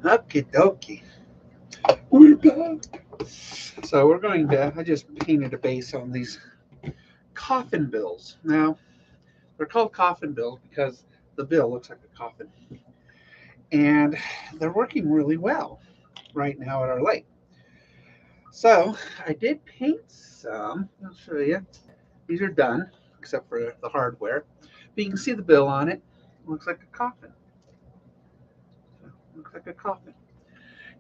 Okie dokie. We're back. So we're going to, I just painted a base on these coffin bills. Now, they're called coffin bills because the bill looks like a coffin. And they're working really well right now at our lake. So I did paint some. I'll show you. These are done, except for the hardware. But you can see the bill on it. It looks like a coffin. Looks like a coffin.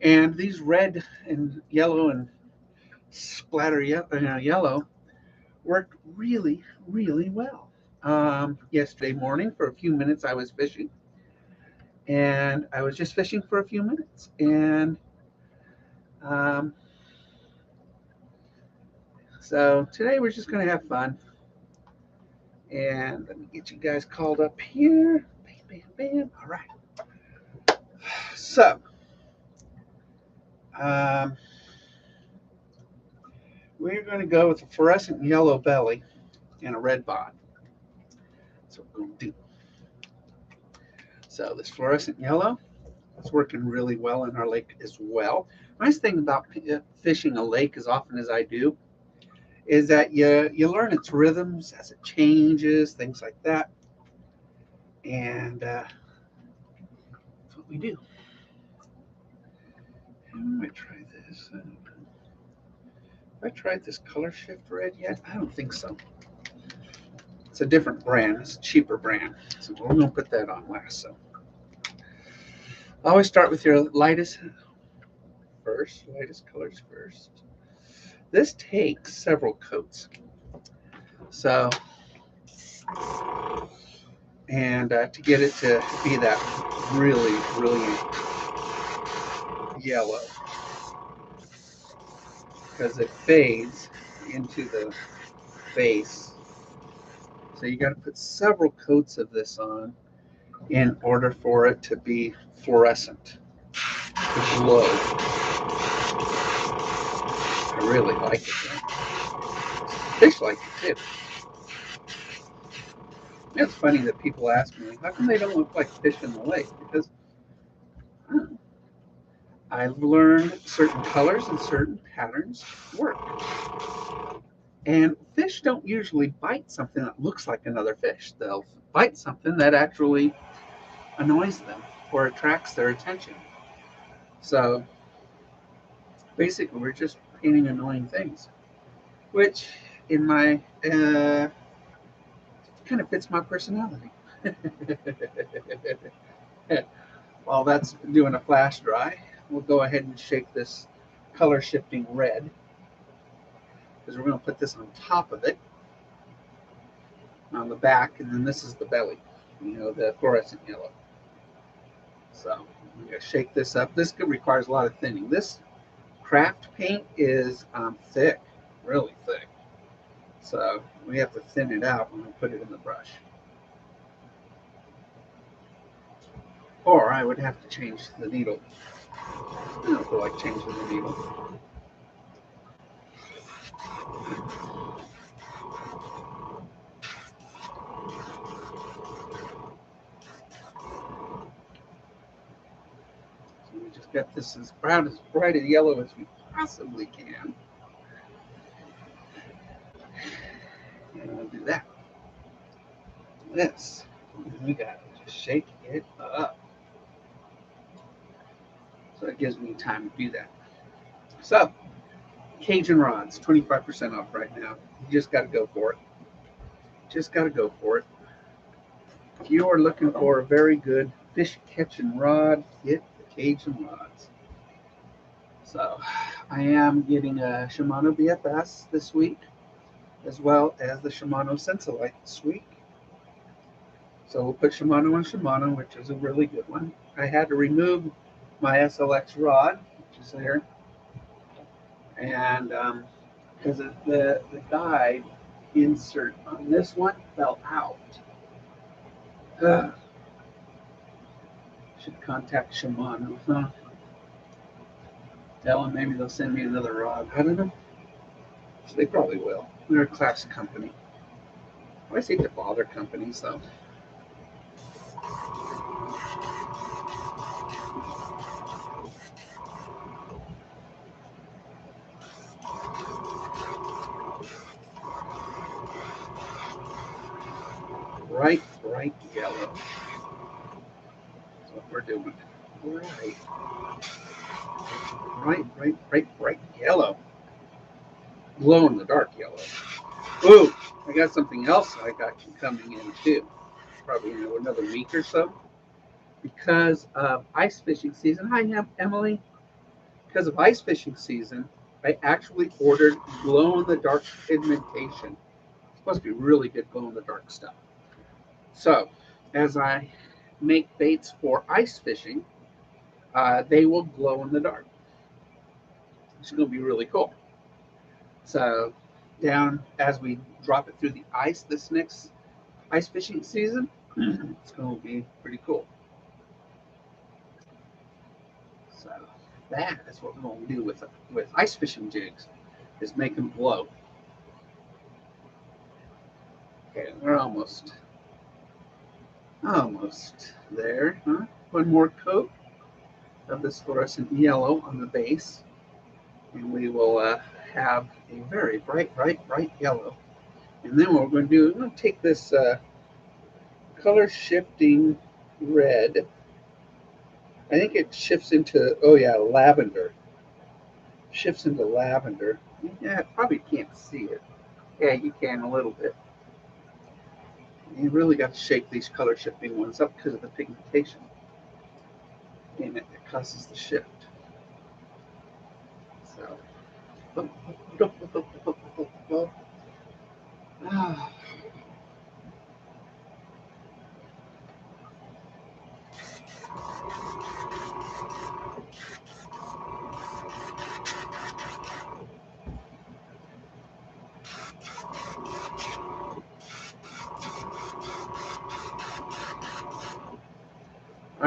And these red and yellow and yellow worked really, really well. Yesterday morning, for a few minutes, I was fishing, and I was just fishing for a few minutes. And um, so today we're just going to have fun. And let me get you guys called up here. Bam, bam, bam. All right. So, um, we're going to go with a fluorescent yellow belly and a red bond. That's what we're going to do. So this fluorescent yellow is working really well in our lake as well. Nice thing about fishing a lake as often as I do is that you learn its rhythms as it changes, things like that. And that's what we do. I might try this. Have I tried this color shift red yet? I don't think so. It's a different brand. It's a cheaper brand. So we're going to put that on last. So always start with your lightest colors first. This takes several coats. So, and to get it to be that really brilliant yellow, because it fades into the base. So you got to put several coats of this on in order for it to be fluorescent, to glow. I really like it. Right? Fish like it too. It's funny that people ask me, how come they don't look like fish in the lake? Because I've learned certain colors and certain patterns work. And fish don't usually bite something that looks like another fish. They'll bite something that actually annoys them or attracts their attention. So basically, we're just painting annoying things, which in my kind of fits my personality. While that's doing a flash dry, we'll go ahead and shake this color shifting red because we're going to put this on top of it on the back, and then this is the belly, the fluorescent yellow. So I'm going to shake this up. This requires a lot of thinning. This craft paint is thick, really thick. So we have to thin it out when we put it in the brush. Or I would have to change the needle. I don't feel like changing the needle. So we just got this as brown, as bright and yellow as we possibly can. And we'll do that. This. And we got to just shake it up. So it gives me time to do that. So, Cajun rods, 25% off right now. You just got to go for it. Just got to go for it. If you are looking for a very good fish catching rod, get the Cajun rods. So, I am getting a Shimano BFS this week, as well as the Shimano Sensolite this week. So we'll put Shimano on Shimano, which is a really good one. I had to remove my SLX rod, which is there, and because the guide insert on this one fell out. Should contact Shimano. Huh? Tell them maybe they'll send me another rod. I don't know. So they probably will. They're a class company. I always hate to bother companies, though. yellow. That's what we're doing. Bright yellow. Glow in the dark yellow. Ooh, I got something else I got coming in too. Probably in another week or so. Because of ice fishing season. Hi, Emily. Because of ice fishing season, I actually ordered glow in the dark pigmentation. It's supposed to be really good glow in the dark stuff. So, as I make baits for ice fishing, they will glow in the dark. It's going to be really cool. So, down as we drop it through the ice this next ice fishing season, it's going to be pretty cool. So, that is what we're going to do with ice fishing jigs, is make them glow. Okay, we're almost there. Huh? One more coat of this fluorescent yellow on the base, and we will have a very bright yellow. And then what we're going to do, we're going to take this color shifting red. I think it shifts into, oh yeah, lavender. Shifts into lavender. Yeah, probably can't see it. Yeah, you can a little bit. You really got to shake these color shifting ones up because of the pigmentation. And it causes the shift. So, all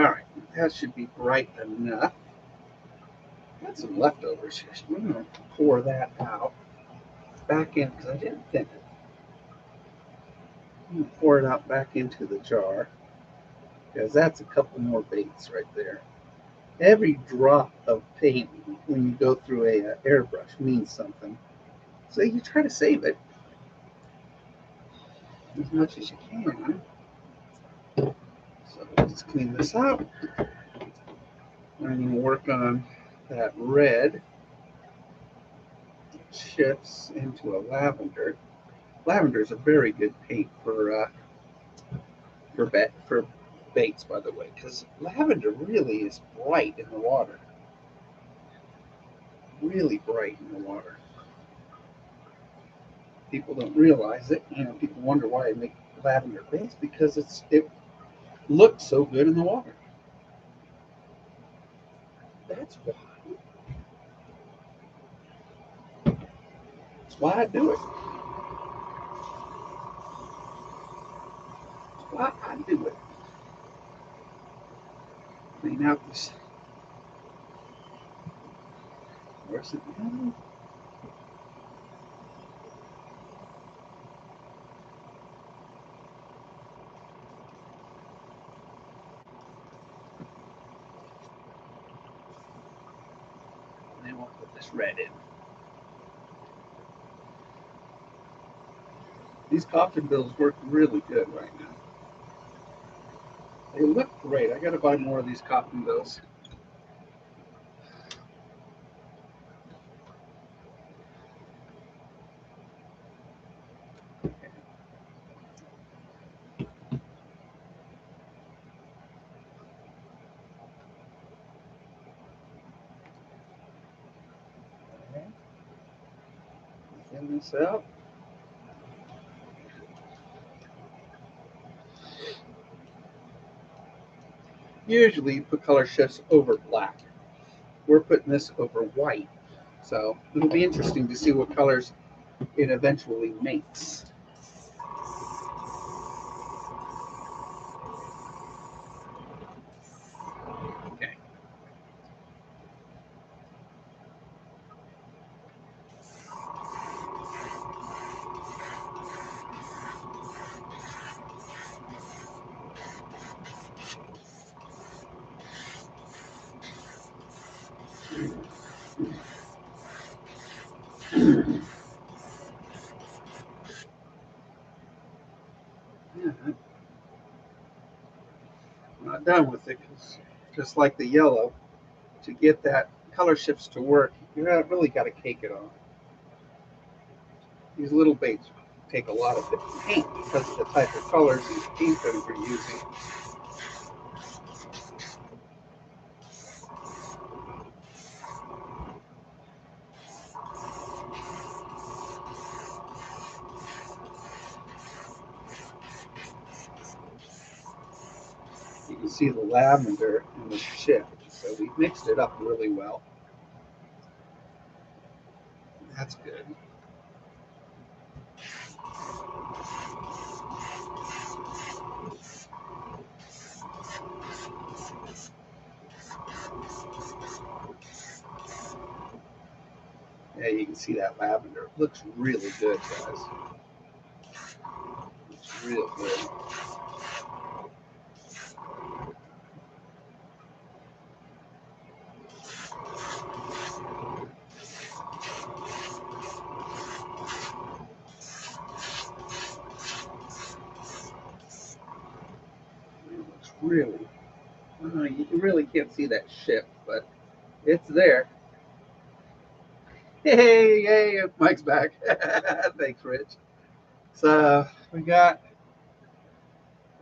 right, that should be bright enough. Got some leftovers here, so I'm going to pour that out back in because I didn't thin it. I'm going to pour it out back into the jar because that's a couple more baits right there. Every drop of paint when you go through a airbrush means something, so you try to save it as much as you can. So let's clean this out. I'm going to work on that red. It shifts into a lavender. Lavender is a very good paint for baits, by the way, because lavender really is bright in the water. Really bright in the water. People don't realize it. People wonder why I make lavender baits because it looks so good in the water. That's why. That's why I do it. That's why I do it. Clean out this. Where's it going? And then we'll put this red in. These coffin bills work really good right now. They look great. I got to buy more of these coffin bills. Okay. Thin this out. Usually you put color shifts over black. We're putting this over white. So it'll be interesting to see what colors it eventually makes. Okay. Yeah. I'm not done with it because just like the yellow, to get that color shifts to work, you really got to cake it on. These little baits take a lot of paint because of the type of colors and paint that we're using. You can see the lavender in the shift, so we mixed it up really well. That's good. Yeah, you can see that lavender. It looks really good, guys. It's real good. It looks really. You really can't see that shift, but it's there. Hey, Mike's back. Thanks, Rich. So we got.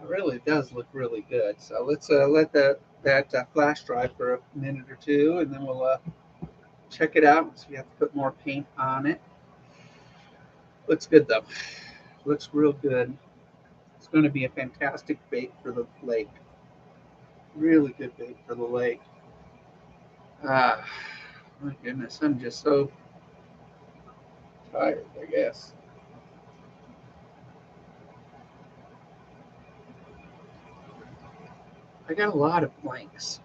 It really does look really good. So let's let that flash dry for a minute or two, and then we'll check it out. So we have to put more paint on it. Looks good though. Looks real good. It's going to be a fantastic bait for the lake. Really good bait for the lake. Ah, my goodness, I'm just so tired, I guess. I got a lot of blanks,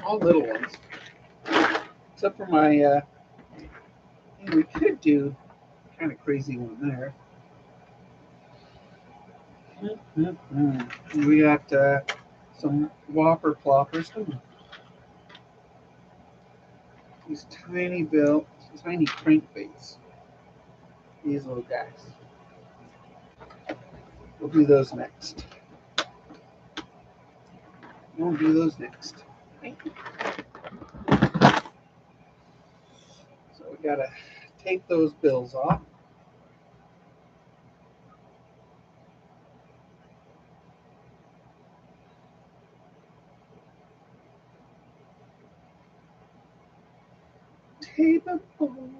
all little ones, except for my. We could do kind of crazy one there. We got some whopper ploppers. These tiny crankbaits. These little guys. We'll do those next. We'll do those next. So we gotta take those bills off. Tape them off.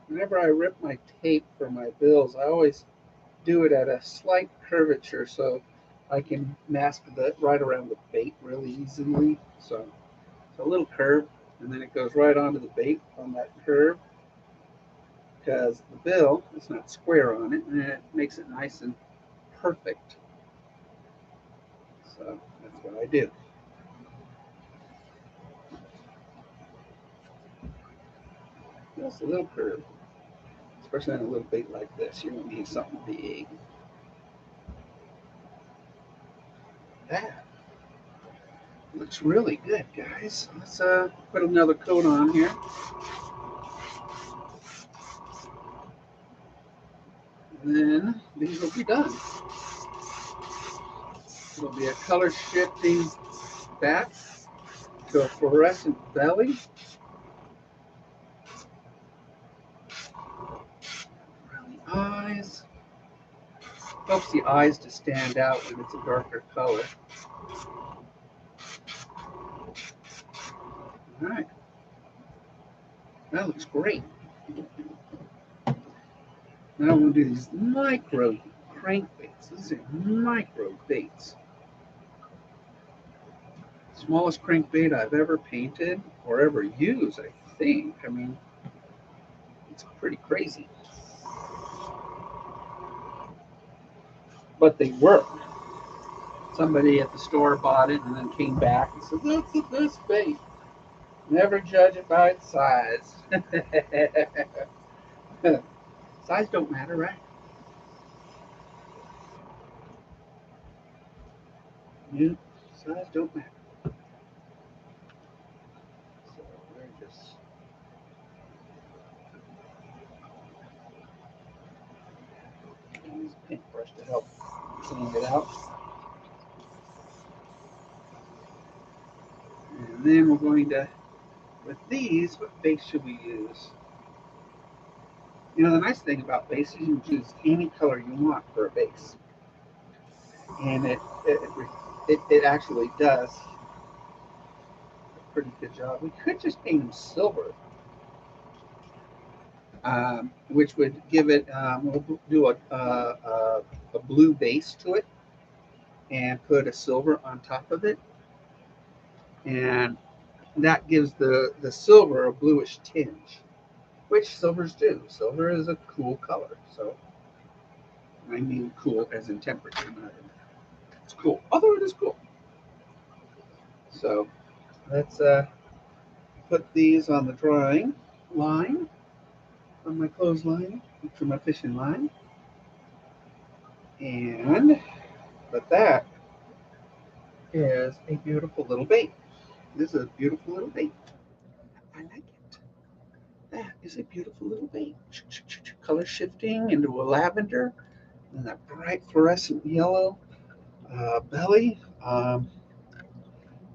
Whenever I rip my tape for my bills, I always do it at a slight curvature so I can mask the right around the bait really easily. So it's a little curve, and then it goes right onto the bait on that curve because the bill is not square on it, and it makes it nice and perfect. So that's what I do. Just a little curve, especially on a little bait like this. You don't need something big. That looks really good, guys. Let's put another coat on here. And then these will be done. It'll be a color shifting back to a fluorescent belly. Around the eyes. Helps the eyes to stand out when it's a darker color. All right. That looks great. Now we'll do these micro crankbaits. These are micro baits. Smallest crankbait I've ever painted or ever used, I think. I mean, it's pretty crazy. But they work. Somebody at the store bought it and then came back and said, look at this bait. Never judge it by its size. Size don't matter, right? New size don't matter. So we're just use a paintbrush to help clean it out. And then we're going to, with these, what base should we use? You know, the nice thing about base is you can choose any color you want for a base. And it actually does a pretty good job. We could just paint them silver, which would give it, we'll do a blue base to it and put a silver on top of it. And that gives the silver a bluish tinge, which silvers do. Silver is a cool color. So I mean cool as in temperature, not in, it's cool. Although it is cool. So let's put these on the drying line, on my clothesline, for my fishing line. And but that is a beautiful little bait. This is a beautiful little bait. I like it. That is a beautiful little bait. Color shifting into a lavender and that bright fluorescent yellow belly.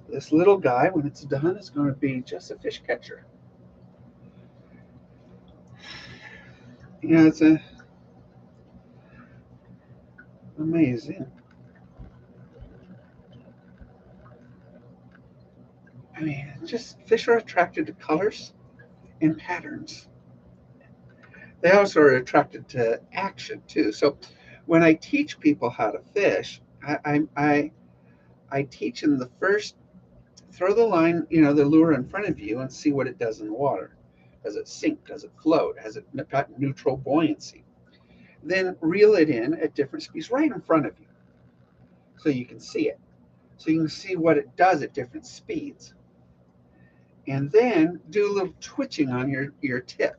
This little guy, when it's done, is going to be just a fish catcher. Yeah, it's amazing. I mean, just fish are attracted to colors and patterns. They also are attracted to action too. So when I teach people how to fish, I teach them the first, throw the line, you know, the lure in front of you and see what it does in the water. Does it sink? Does it float? Has it got neutral buoyancy? Then reel it in at different speeds right in front of you so you can see it. So you can see what it does at different speeds. And then do a little twitching on your tip.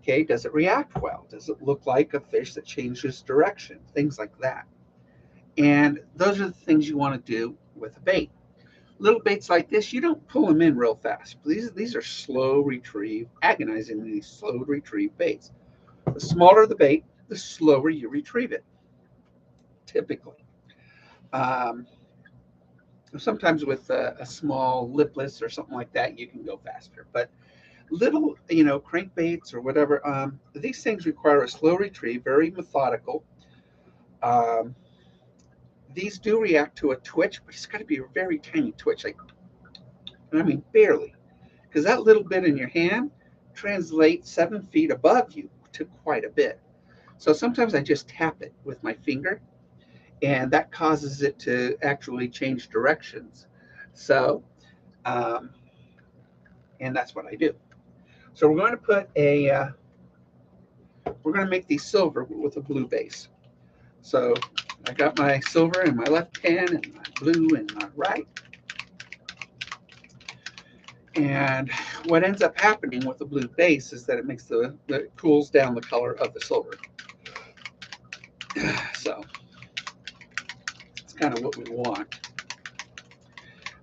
Okay, does it react well? Does it look like a fish that changes direction? Things like that. And those are the things you want to do with a bait. Little baits like this, you don't pull them in real fast. These are slow retrieve, agonizingly slow retrieve baits. The smaller the bait, the slower you retrieve it, typically. Um, Sometimes with a small lipless or something like that, you can go faster. But little, you know, crankbaits or whatever, these things require a slow retrieve, very methodical. Um, these do react to a twitch, but it's got to be a very tiny twitch, like, I mean, barely, because that little bit in your hand translates 7 feet above you to quite a bit. So sometimes I just tap it with my finger, and that causes it to actually change directions. So, um, and that's what I do. So we're going to put we're going to make these silver with a blue base. So I got my silver in my left hand and my blue in my right. And what ends up happening with the blue base is that it makes it cools down the color of the silver. So it's kind of what we want.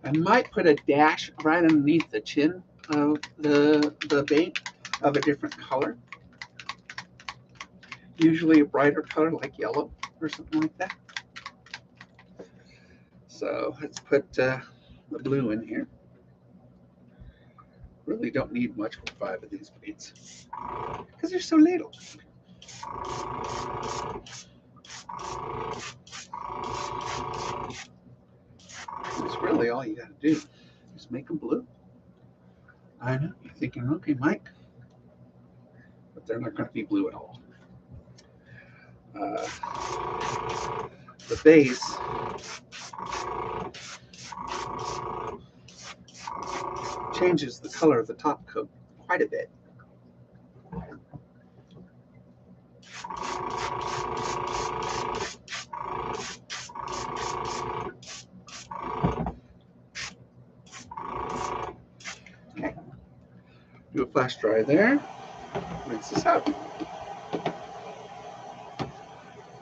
I might put a dash right underneath the chin of the bait of a different color. Usually a brighter color like yellow or something like that. So let's put the blue in here. Really don't need much for 5 of these baits because they're so little. It's really all you got to do. Just make them blue. I know, you're thinking, okay, Mike, but they're not going to be blue at all. The base changes the color of the top coat quite a bit. Okay, do a flash dry there. Rinse this out.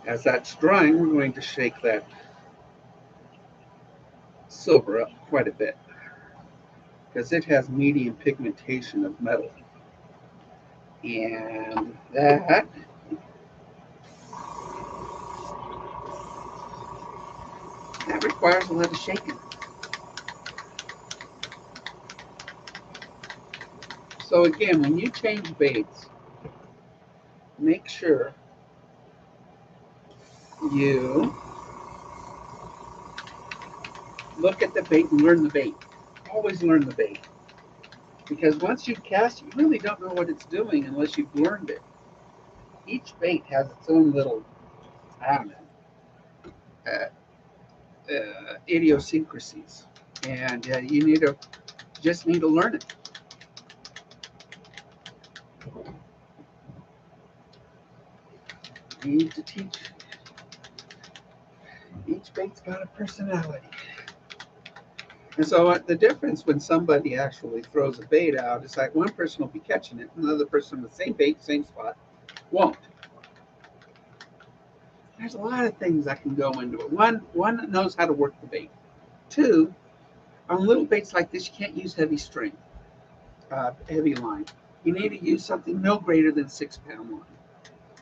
As that's drying, we're going to shake that silver up quite a bit because it has medium pigmentation of metal. And that requires a lot of shaking. So again, when you change baits, make sure you look at the bait and learn the bait. Always learn the bait. Because once you cast, you really don't know what it's doing unless you've learned it. Each bait has its own little, I don't know, idiosyncrasies. And you just need to learn it. You need to teach. Each bait's got a personality. And so the difference when somebody actually throws a bait out is like one person will be catching it, another person with the same bait, same spot, won't. There's a lot of things that can go into it. One knows how to work the bait. Two, on little baits like this, you can't use heavy string, heavy line. You need to use something no greater than 6 pound line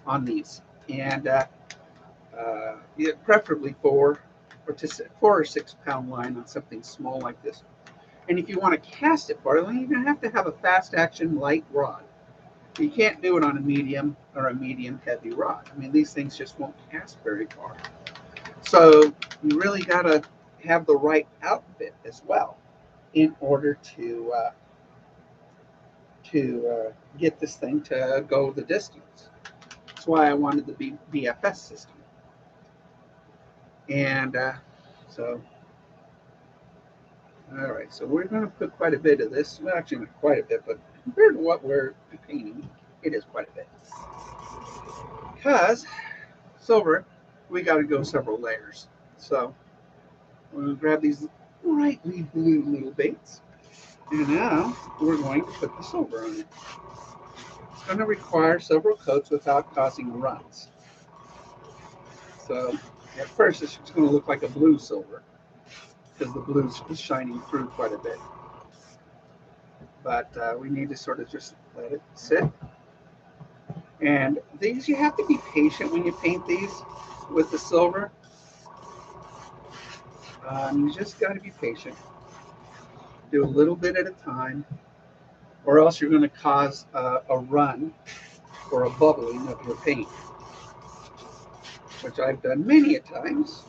on these. And preferably 4 or 6 pound line on something small like this. And if you want to cast it farther, you're going to have a fast action light rod. You can't do it on a medium or a medium heavy rod. I mean, these things just won't cast very far. So you really got to have the right outfit as well in order to get this thing to go the distance. That's why I wanted the BFS system. And so, all right, so we're going to put quite a bit of this. Well, actually, not quite a bit, but compared to what we're painting, it is quite a bit. Because silver, we got to go several layers. So we're going to grab these brightly blue little baits. And now we're going to put the silver on it. It's going to require several coats without causing runs. So at first, it's just going to look like a blue silver because the blue is shining through quite a bit. But we need to sort of just let it sit. And these, you have to be patient when you paint these with the silver. You just got to be patient. Do a little bit at a time, or else you're going to cause a run or a bubbling of your paint, which I've done many a times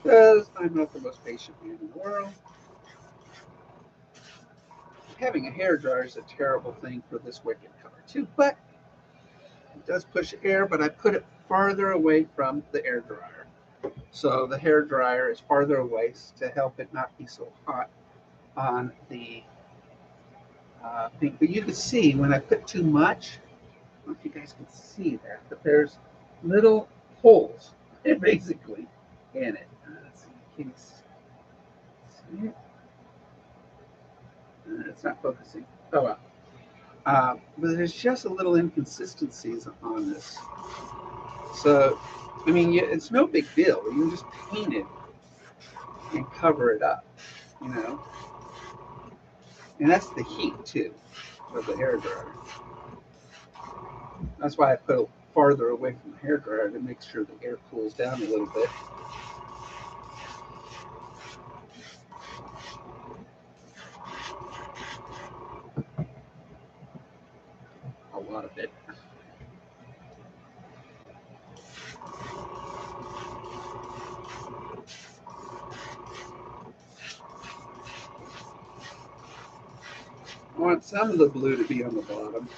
because I'm not the most patient man in the world. Having a hairdryer is a terrible thing for this wicked color too, but it does push air, but I put it farther away from the air dryer. So the hair dryer is farther away to help it not be so hot on the thing. But you can see when I put too much, I don't know if you guys can see that, but there's little holes basically in it. Let's see, can you see it? It's not focusing. Oh well. But there's just a little inconsistencies on this. So, I mean, it's no big deal. You can just paint it and cover it up, you know. And that's the heat too of the hair dryer. That's why I put it farther away from the hair dryer to make sure the air cools down a little bit. A lot of it. I want some of the blue to be on the bottom.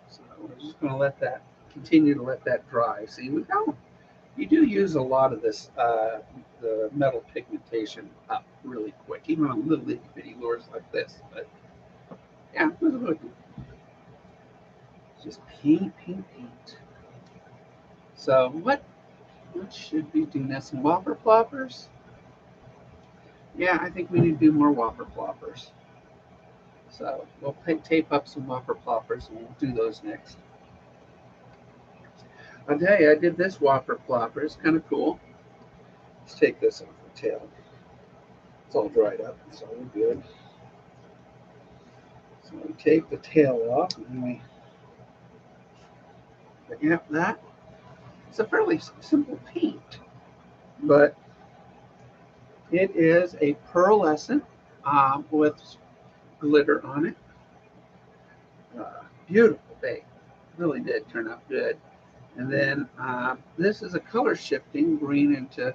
So we're just going to continue to let that dry. See, you do use a lot of this, the metal pigmentation up really quick, even on little itty bitty lures like this. But yeah, just paint, paint, paint. So what should we do now? Some whopper ploppers? Yeah, I think we need to do more whopper ploppers. So we'll tape up some whopper ploppers and we'll do those next. I'll tell you, I did this whopper plopper. It's kind of cool. Let's take this off the tail. It's all dried up, so we're good. So we take the tail off and we yep, that. It's a fairly simple paint, but it is a pearlescent with glitter on it. Beautiful bait. Really did turn out good. And then this is a color shifting green into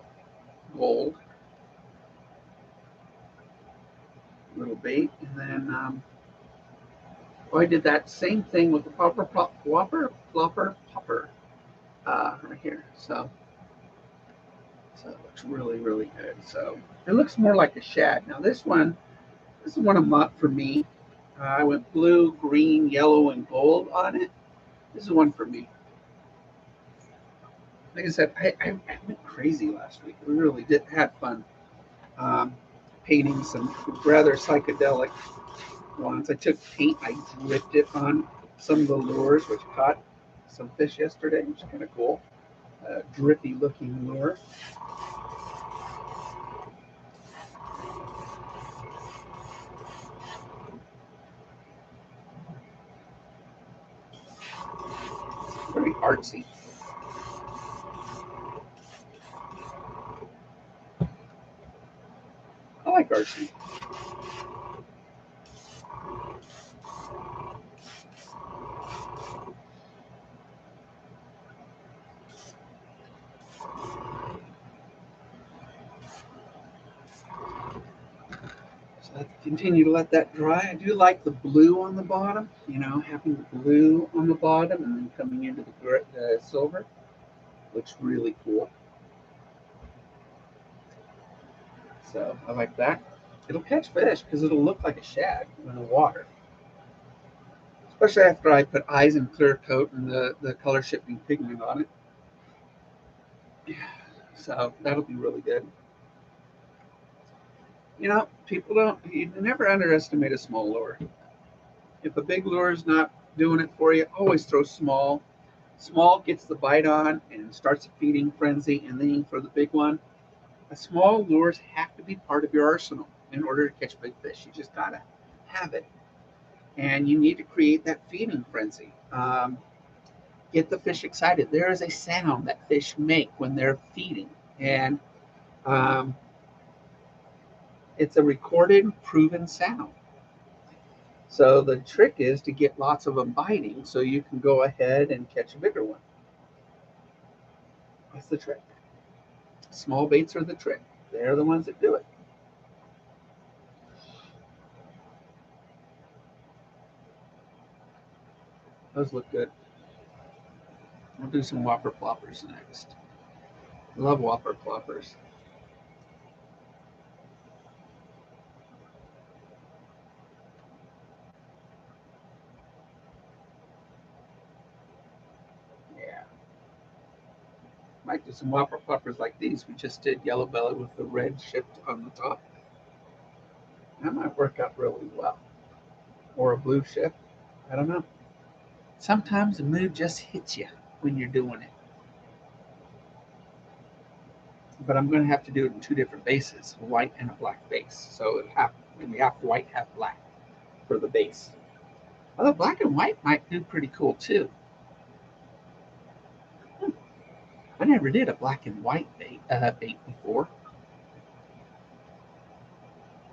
gold little bait. And then I did that same thing with the plopper right here. So it looks really, really good. So it looks more like a shad. Now this is one a month for me. I went blue, green, yellow, and gold on it. This is one for me. Like I said, I went crazy last week. We really did have fun painting some rather psychedelic ones. I took paint, I dripped it on some of the lures, which caught some fish yesterday, which is kind of cool. Drippy looking lure. Very artsy. I like artsy. So I continue to let that dry. I do like the blue on the bottom, having the blue on the bottom and then coming into the silver. Looks really cool. So I like that. It'll catch fish because it'll look like a shad in the water. Especially after I put eyes and clear coat and the color shifting pigment on it. So that'll be really good. You never underestimate a small lure. If a big lure is not doing it for you, always throw small. Small gets the bite on and starts a feeding frenzy, and then for the big one, small lures have to be part of your arsenal in order to catch big fish. You just gotta have it, and you need to create that feeding frenzy. Get the fish excited. There is a sound that fish make when they're feeding, and it's a recorded, proven sound. So the trick is to get lots of them biting so you can go ahead and catch a bigger one. That's the trick. Small baits are the trick. They're the ones that do it. Those look good. We'll do some whopper ploppers next. Love whopper ploppers. Yeah. Might do some whopper ploppers like these. We just did yellow belly with the red shipped on the top. That might work out really well. Or a blue ship. I don't know. Sometimes the mood just hits you when you're doing it. But I'm going to have to do it in two different bases, a white and a black base. So we have white, half black for the base. Although black and white might do pretty cool too. I never did a black and white bait before.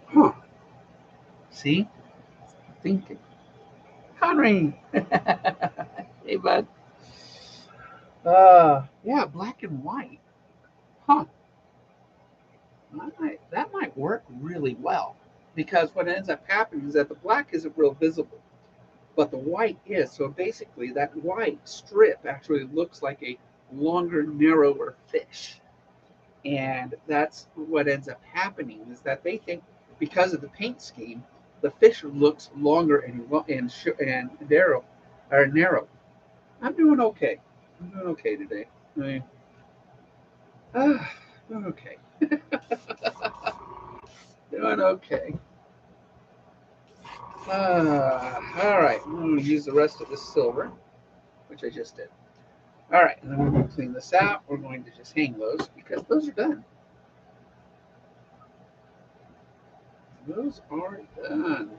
Huh. See? Thinking. Conry! Hey, bud. Yeah, black and white. Huh. That might work really well. Because what ends up happening is that the black isn't real visible, but the white is. So basically, that white strip actually looks like a longer, narrower fish. And that's what ends up happening is that they think because of the paint scheme, the fish looks longer and narrow. Or narrow. I'm doing okay. I'm doing okay today. Doing okay. Doing okay. All right, I'm going to use the rest of the silver, which I just did. All right, and then we're going to clean this out. We're going to just hang those because those are done. Those are done.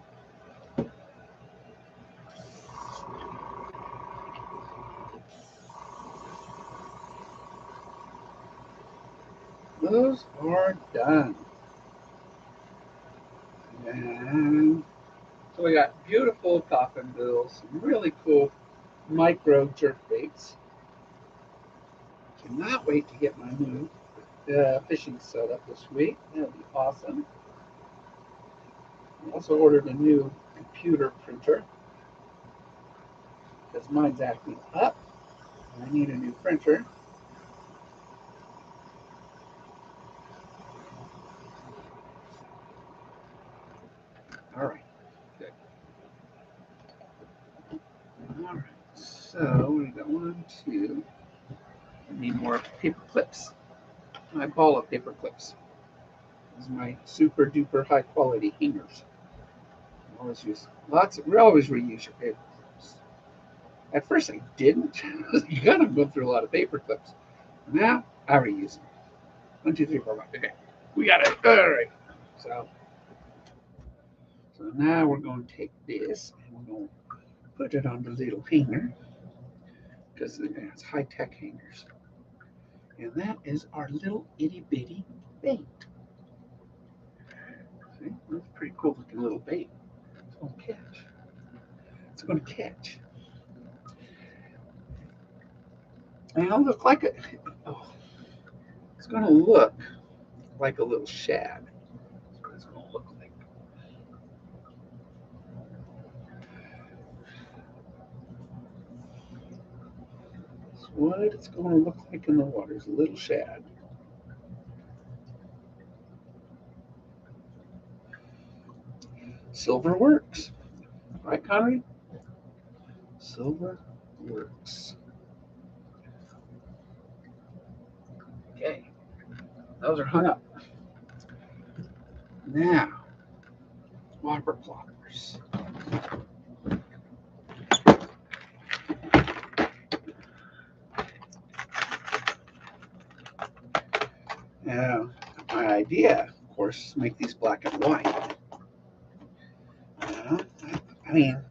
Those are done. And so we got beautiful coffin bills, some really cool micro jerk baits. Cannot wait to get my new fishing setup this week. That'll be awesome. I also ordered a new computer printer because mine's acting up and I need a new printer. All right, good. All right, so we got 1, 2. I need more paper clips. My ball of paper clips. These are my super duper high quality hangers. I always use we always reuse your paper clips. At first I didn't. You gotta go through a lot of paper clips. Now I reuse them. 1, 2, 3, 4, 5. Okay, we got it. All right. So now we're going to take this and we're going to put it on the little hanger because it's high tech hangers. And that is our little itty bitty bait. See, that's a pretty cool looking little bait. It's going to catch. It's going to catch. And it'll look like a. Oh, it's going to look like a little shad. That's what it's going to look like. That's what it's going to look like in the water. It's a little shad. Silver works. Right, Connery? Silver works. Okay. Those are hung up. Now, whopper ploppers. Now, my idea, of course, is to make these black and white. I mean,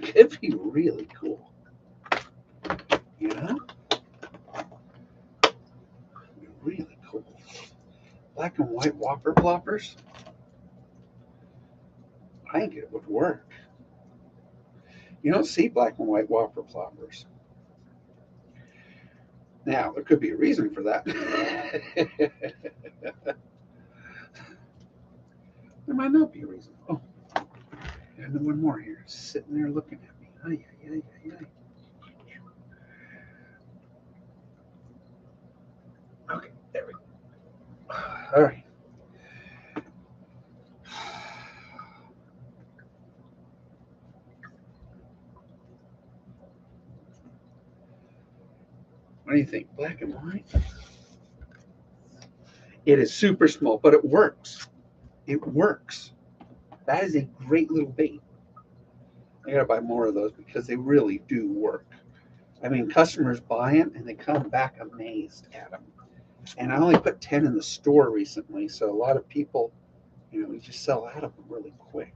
it'd be really cool. You know? Really cool. Black and white whopper ploppers. I think it would work. You don't see black and white whopper ploppers. Now, there could be a reason for that. There might not be a reason. Oh, and then one more here, sitting there looking at me. Ay, ay, ay, ay, ay. Okay, there we go. All right. What do you think? Black and white? It is super small, but it works. It works. That is a great little bait. I gotta buy more of those because they really do work. I mean, customers buy them and they come back amazed at them. And I only put 10 in the store recently, so a lot of people, we just sell out of them really quick.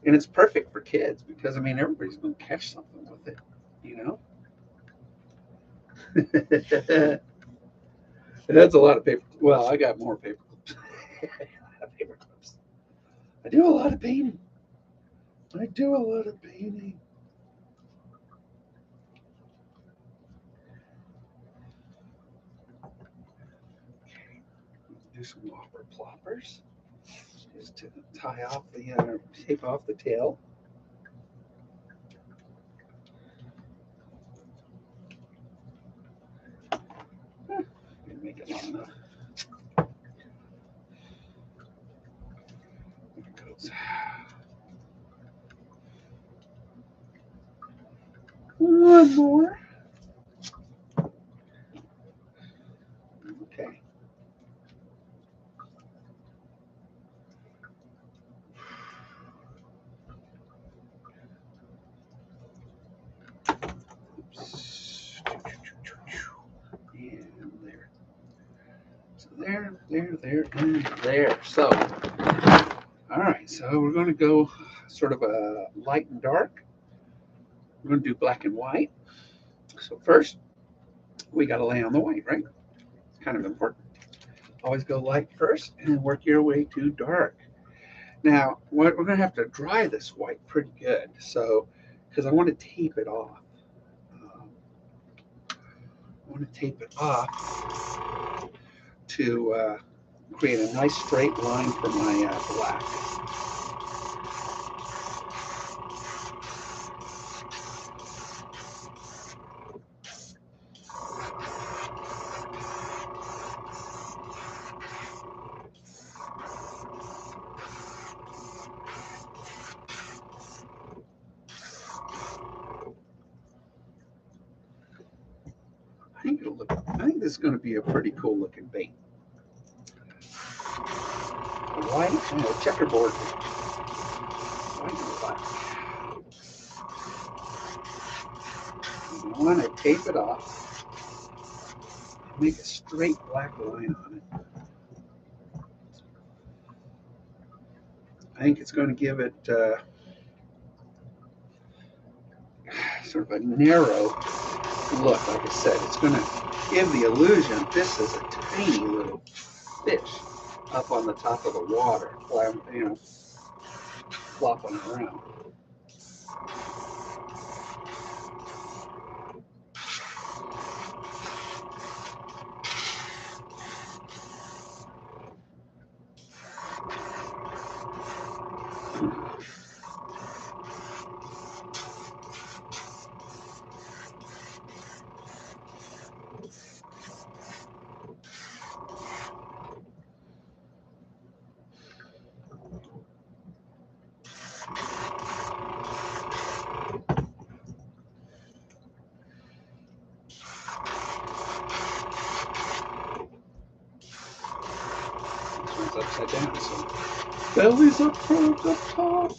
And it's perfect for kids because I mean everybody's going to catch something with it, you know. That's a lot of paper. Well, I got more paper clips. Paper clips. I do a lot of painting. I do a lot of painting. Do some whopper ploppers just to tie off the tape off the tail. Make it long enough. There it goes. One more. Okay. Oops. And there. So there, and there. So All right, so we're going to go sort of a light and dark. We're going to do black and white. So first, we got to lay on the white, right? It's kind of important. Always go light first and work your way to dark. Now, we're going to have to dry this white pretty good. So, because I want to tape it off. I want to tape it off to create a nice straight line for my black. I think this is going to be a pretty cool looking bait. A white and a checkerboard. White and black. You want to tape it off. Make a straight black line on it. I think it's going to give it sort of a narrow look. Like I said, it's going to give the illusion this is a tiny little fish up on the top of the water, flopping around. This one's upside down, so belly's up front, up top.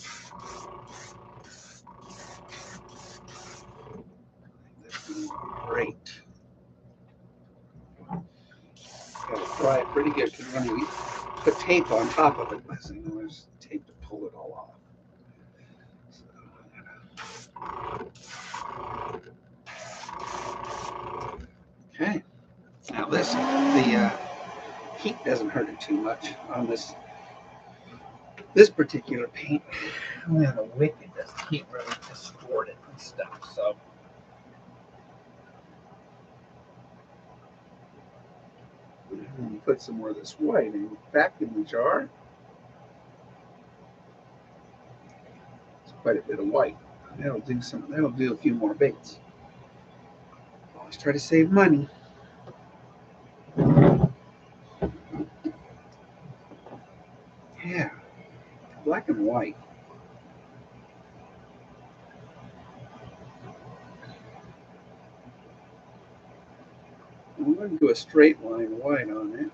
That's going to be great. Got to fry it pretty good because we're going to put tape on top of it. So there's tape to pull it all off. Okay. Now the heat doesn't hurt it too much on this particular paint. Only on the wick it does. The heat really distort it and stuff. So. And you put some more of this white in back in the jar. It's quite a bit of white. That'll do a few more baits. Always try to save money. Yeah, black and white. I'm going to do a straight line white on it.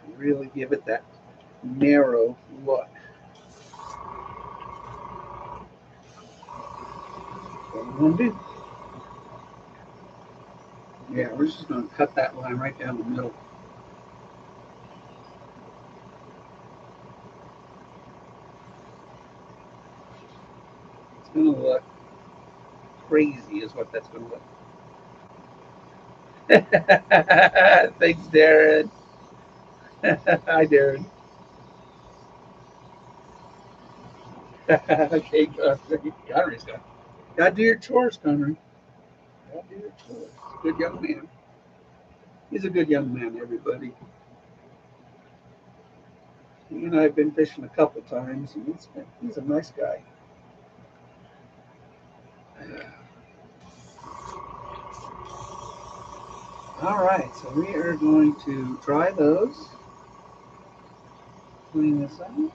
To really give it that narrow look. What I'm going to do. Yeah, we're just going to cut that line right down the middle. It's going to look crazy is what that's going to look. Thanks, Darren. Hi, Darren. Okay, Connery's got. Gotta do your chores, Connery. Gotta do your chores. Good young man. He's a good young man, everybody. He and I have been fishing a couple times, and he's a nice guy. All right, so we are going to dry those. Clean this out.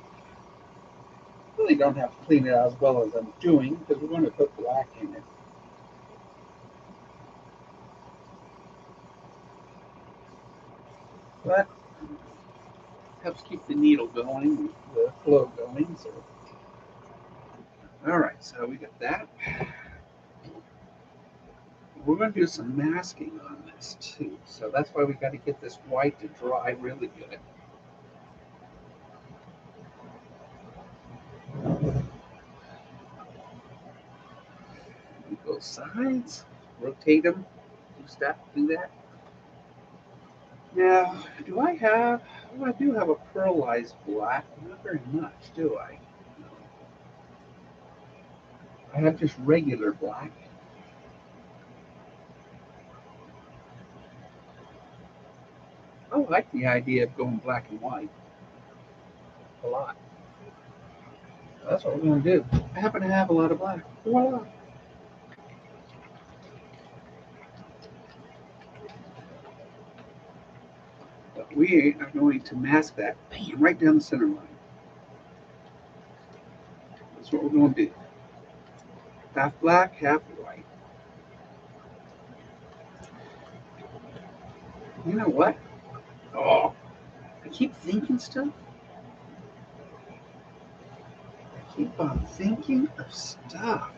Really don't have to clean it out as well as I'm doing because we're going to put black in it. But helps keep the needle going, the flow going. So All right, so we got that. We're going to do some masking on this too. So that's why we got to get this white to dry really good. Both sides, rotate them, do that. Now, do I have, well, I do have a pearlized black, not very much, do I? I have just regular black. I like the idea of going black and white a lot. That's what we're going to do. I happen to have a lot of black. Voila. But we are going to mask that, bam, right down the center line. That's what we're going to do. Half black, half white. You know what? Oh, I keep thinking stuff. I keep on thinking of stuff.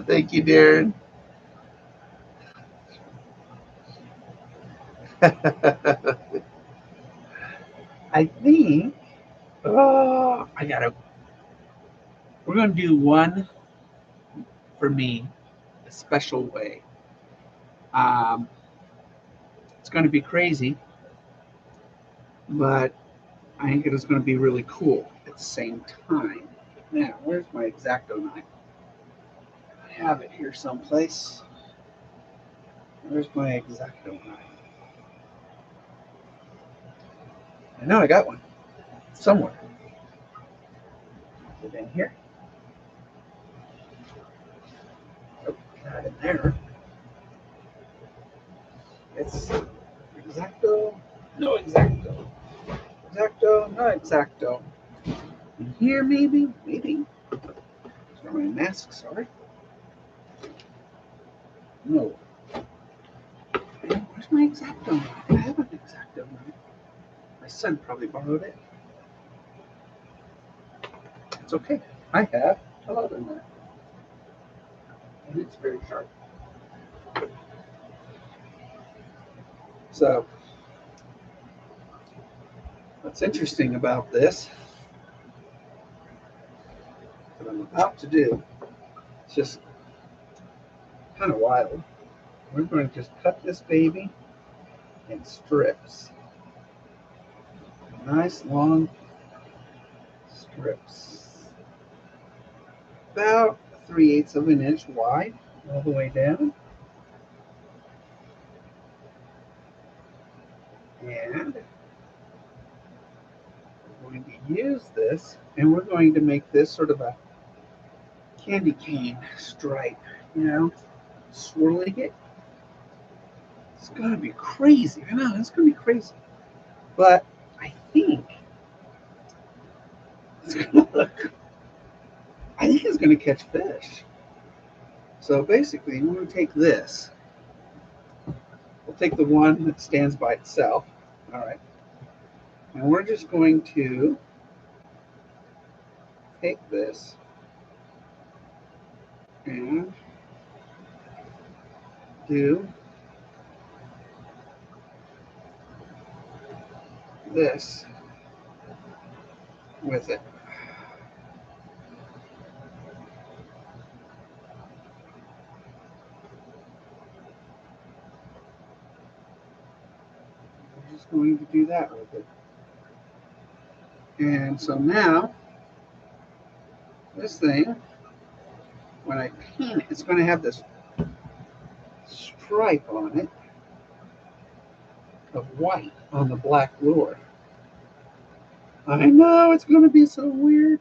Thank you, Darren. I think, oh, I gotta, we're gonna do one for me, a special way. Um, it's gonna be crazy, but I think it is gonna be really cool at the same time. Now, where's my X-Acto knife? I have it here someplace. Where's my X-Acto knife? I know I got one somewhere. Is it in here? Oh, not in there. It's X-Acto. No X-Acto. X-Acto. No X-Acto. In here, maybe? Maybe. That's where my masks are. No. Where's my X-Acto knife? I have an X-Acto knife. My son probably borrowed it. It's okay. I have a lot in there. And it's very sharp. So, what's interesting about this, what I'm about to do, it's just kind of wild. We're going to just cut this baby in strips. Nice long strips. About 3/8 of an inch wide all the way down. And we're going to use this, and we're going to make this sort of a candy cane stripe, you know, swirling it. It's gonna be crazy. I know, it's gonna be crazy. But I think it's gonna look, I think it's gonna catch fish. So basically, we're gonna take this. We'll take the one that stands by itself. All right. And we're just going to take this and do this with it. We're just going to do that with it. And so now, this thing, when I paint it, it's going to have this stripe on it of white on the black lure. I know, it's going to be so weird.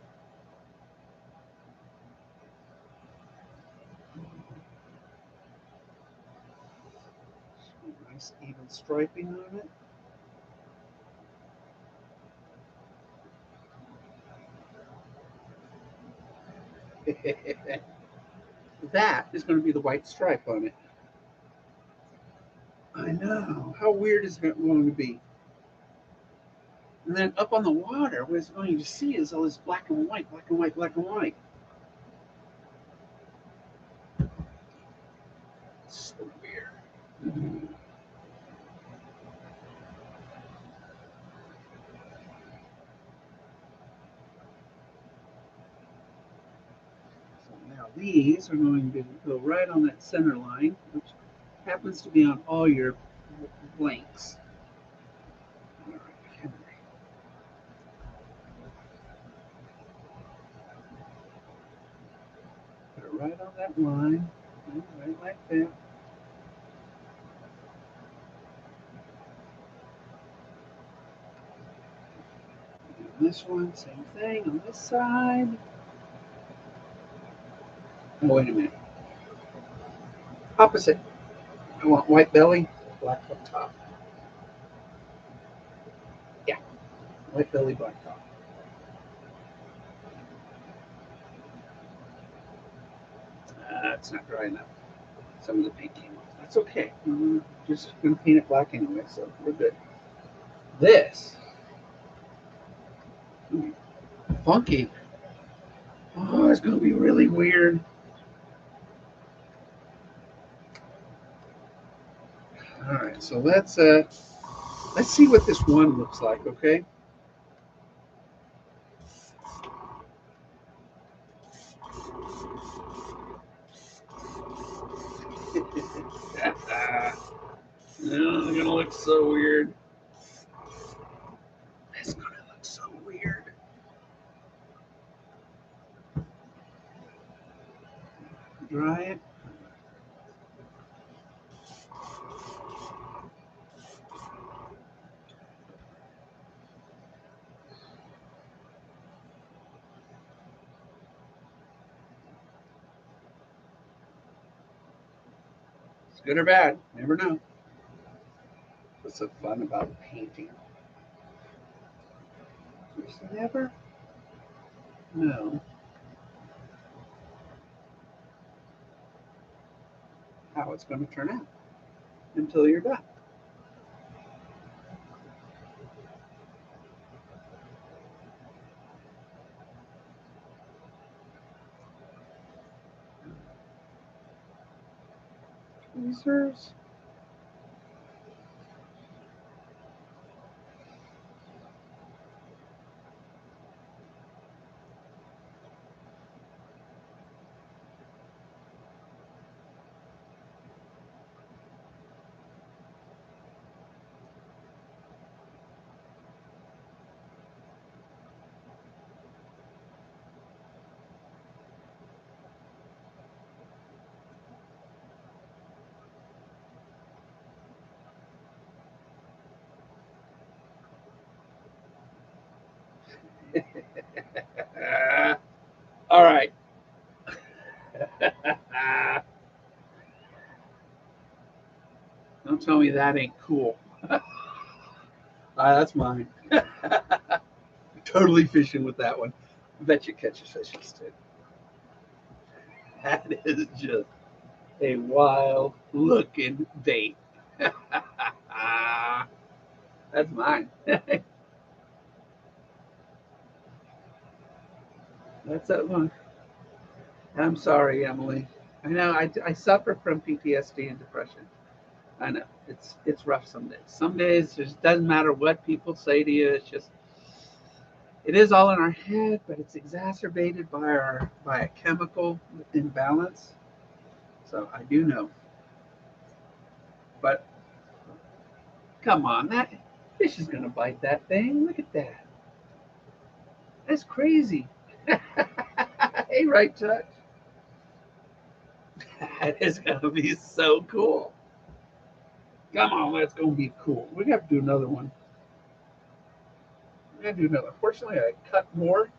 Nice even striping on it. That is going to be the white stripe on it. I know. How weird is it going to be? And then up on the water, what it's going to see is all this black and white, black and white, black and white. So weird. So now these are going to go right on that center line, which happens to be on all your blanks. All right, Henry. Put it right on that line, right like that. And this one, same thing on this side. Oh, wait a minute. Opposite. I want white belly, black up top. Yeah, white belly, black top. It's not dry enough. Some of the paint came off. That's okay. Just going to paint it black anyway, so we're good. This, funky. Oh, it's going to be really weird. All right, so let's see what this one looks like, okay? Oh, it's gonna look so weird. It's gonna look so weird. Dry it. It's good or bad. Never know. What's so fun about painting? Just never know how it's going to turn out until you're done. Tweezers. All right. Don't tell me that ain't cool. That's mine. Totally fishing with that one. I bet you catch fishes too. That is just a wild looking bait. That's mine. That's that one. I'm sorry, Emily. I know I suffer from PTSD and depression. I know it's rough some days. Some days it just doesn't matter what people say to you. It's just it is all in our head, but it's exacerbated by a chemical imbalance. So I do know. But come on, that fish is gonna bite that thing. Look at that. That's crazy. Hey, right touch. That is gonna be so cool. Come on, that's gonna be cool. We have to do another one. We gotta do another. Fortunately, I cut more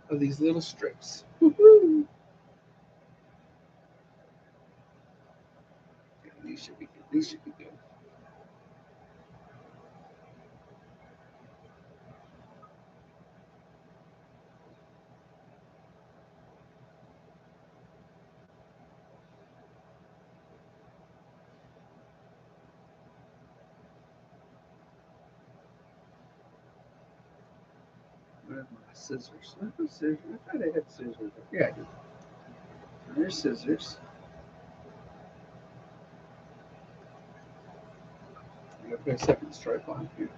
of these little strips. Woo-hoo. These should be good. These should be good. Where's my scissors? I have scissors. I thought I had scissors. Yeah, I do. There's scissors. I gotta put a second stripe on here.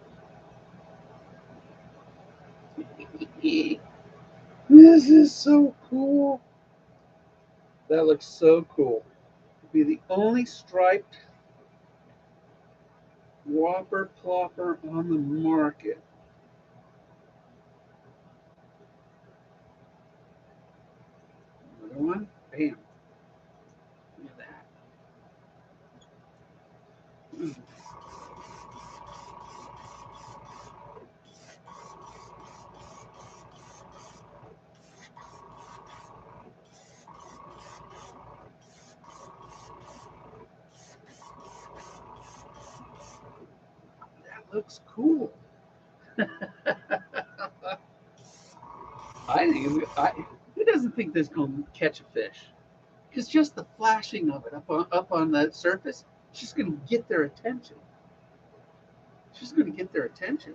This is so cool. That looks so cool. It'll be the only striped whopper plopper on the market. Another one. Bam. Look at that. That looks cool. Who doesn't think this is going to catch a fish? Because just the flashing of it up on the surface, it's just going to get their attention. It's just going to get their attention.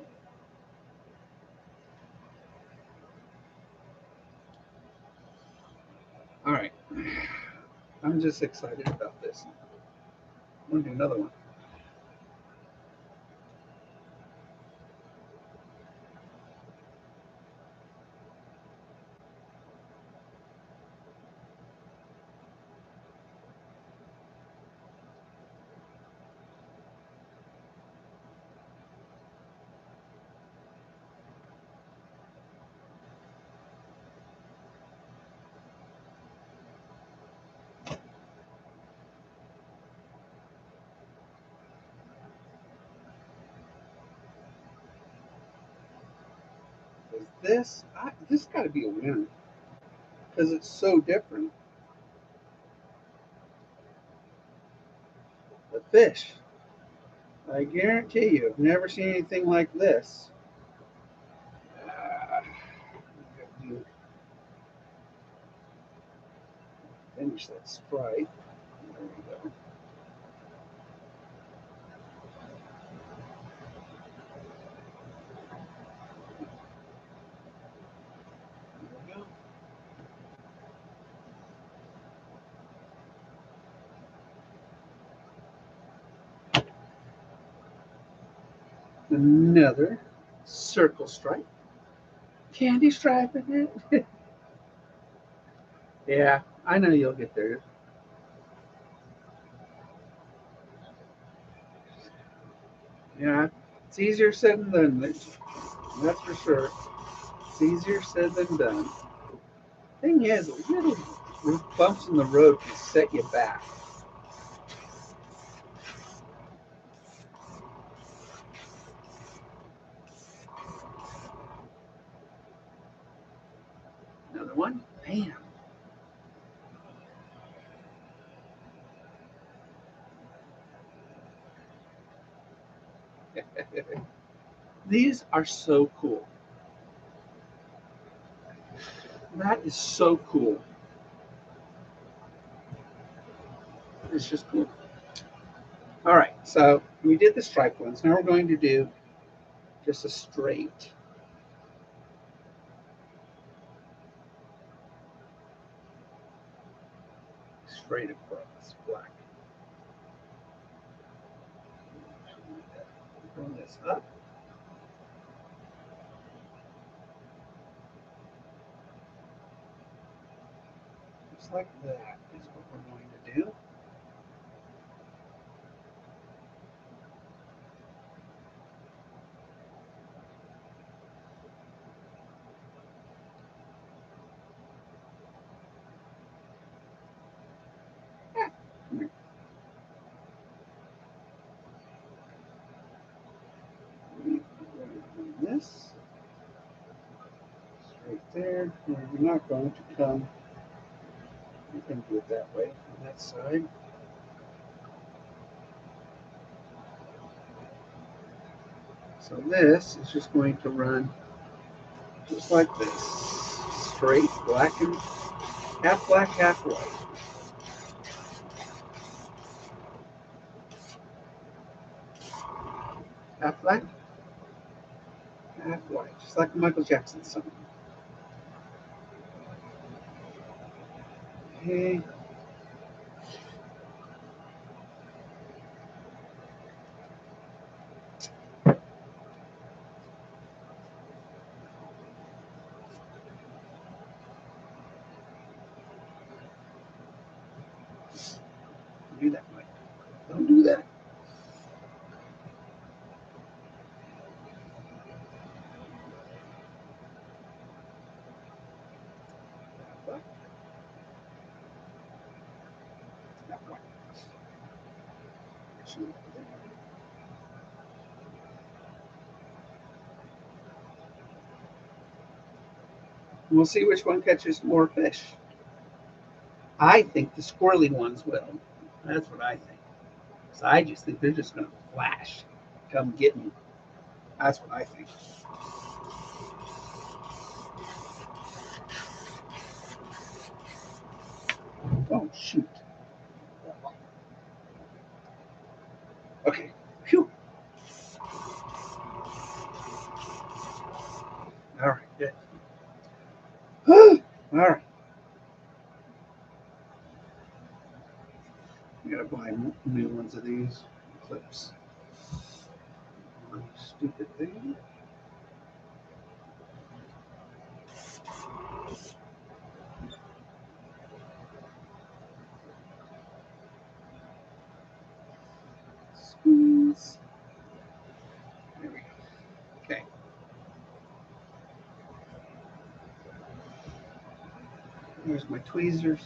All right. I'm just excited about this. I'm going to do another one. This got to be a winner because it's so different. The fish, I guarantee you, I've never seen anything like this. Finish that stripe. There we go. There we go. Another circle stripe. Candy stripe in it. Yeah, I know you'll get there. Yeah, it's easier said than done. That's for sure. It's easier said than done. Thing is, little bumps in the road can set you back. Another one. Bam. These are so cool. That is so cool. It's just cool. All right, so we did the striped ones. Now we're going to do just a straight. Straight across, black. Bring this up. Just like that is what we're going to do. This straight there. We're not going to come. We can do it that way on that side. So this is just going to run just like this. Straight, black and half black, half white. Half black, Half white, just like a Michael Jackson song. Okay. Don't do that, Mike. Don't do that. Half white. We'll see which one catches more fish. I think the squirrely ones will. That's what I think. So I just think they're just going to flash. Come get me. That's what I think. Oh, shoot. Okay. Phew. All right, good. All right. I gotta buy new ones of these clips. Stupid thing. Squeeze. There we go. Okay. Here's my tweezers.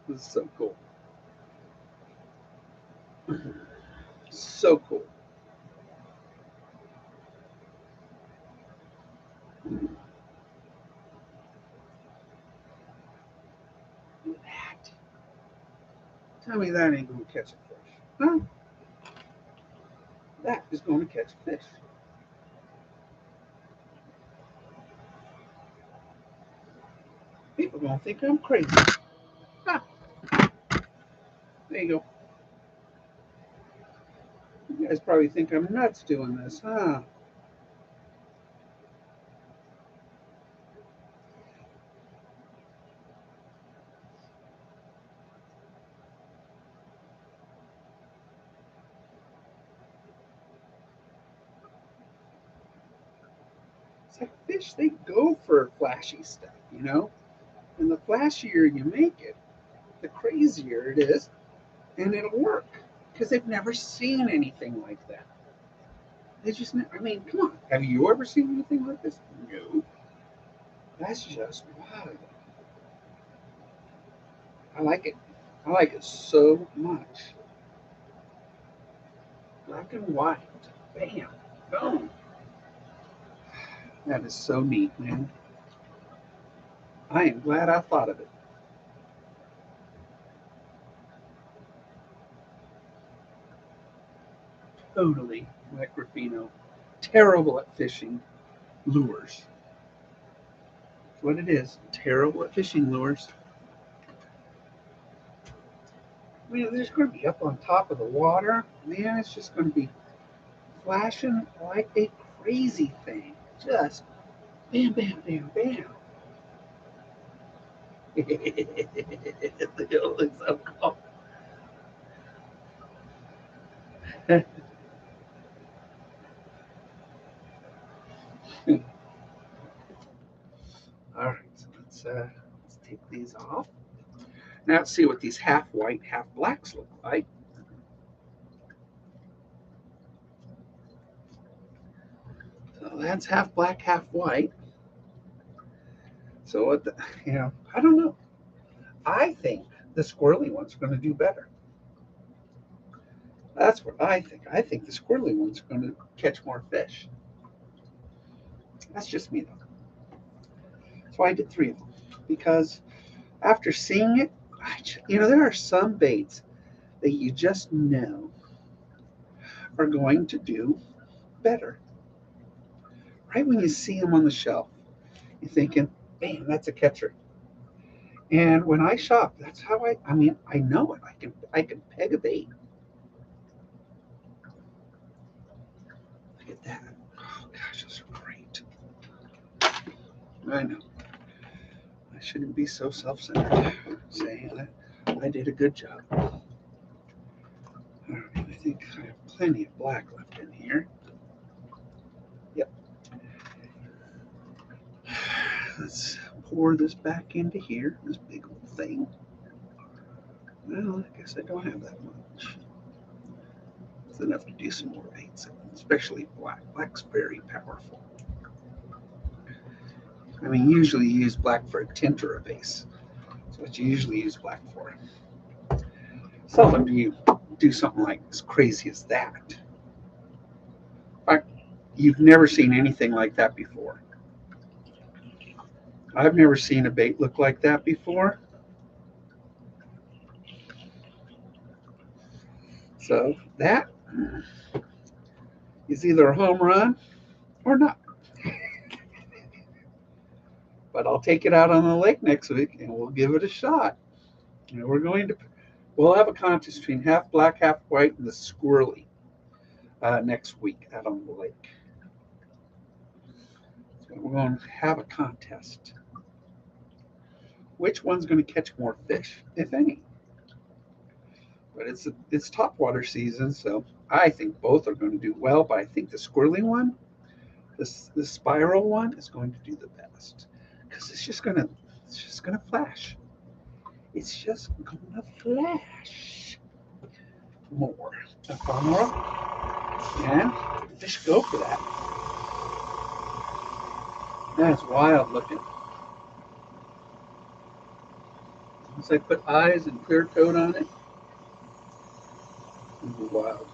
This is so cool. So cool. Look at that. Tell me that ain't going to catch a fish. Huh? That is going to catch a fish. People are going to think I'm crazy. Ah, there you go. You guys probably think I'm nuts doing this, huh? It's like fish, they go for flashy stuff, you know? And the flashier you make it, the crazier it is, and it'll work. Because they've never seen anything like that. They just, I mean, come on. Have you ever seen anything like this? No. That's just wild. I like it. I like it so much. Black and white. Bam. Boom. That is so neat, man. I am glad I thought of it. Totally like Rufino. Terrible at fishing lures. That's what it is. Terrible at fishing lures. I mean, they're just going to be up on top of the water. Man, it's just going to be flashing like a crazy thing. Just bam, bam, bam, bam. It looks so cool. All right, so let's take these off. Now let's see what these half white, half blacks look like. So that's half black, half white. So what the, I don't know. I think the squirrely one's going to do better. That's what I think. I think the squirrely one's going to catch more fish. That's just me, though. So I did 3 of them because after seeing it, there are some baits that you just know are going to do better. Right when you see them on the shelf, you're thinking, man, that's a catcher. And when I shop, that's how I mean, I know it. I can peg a bait. Look at that. Oh gosh, those are great. I know. I shouldn't be so self-centered saying that I did a good job. All right, I think I have plenty of black left in here. Yep. Let's pour this back into here, this big old thing. Well, I guess I don't have that much. It's enough to do some more baits, especially black. Black's very powerful. I mean, usually you use black for a tint or a base. That's what you usually use black for. Seldom do you do something like as crazy as that. In fact, you've never seen anything like that before. I've never seen a bait look like that before. So that is either a home run or not. But I'll take it out on the lake next week and we'll give it a shot. And we'll have a contest between half black, half white, and the squirrely next week out on the lake. So we're going to have a contest. Which one's going to catch more fish, if any? But it's topwater season, so I think both are going to do well. But I think the squirrely one, the spiral one, is going to do the best because it's just gonna flash. It's just gonna flash more. Ephemera, and fish go for that. That's wild looking. Once I put eyes and clear coat on it, it'll be wild.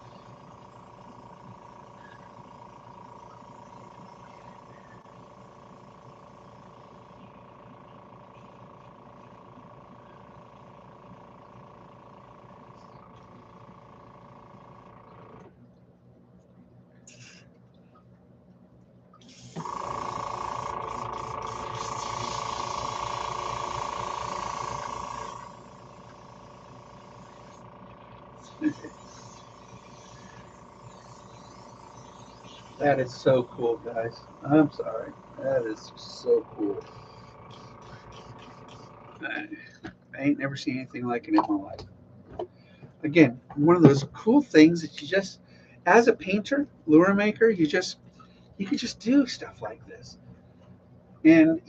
That is so cool, guys. I'm sorry. That is so cool. I ain't never seen anything like it in my life. Again, one of those cool things that you just, as a painter, lure maker, you can just do stuff like this. And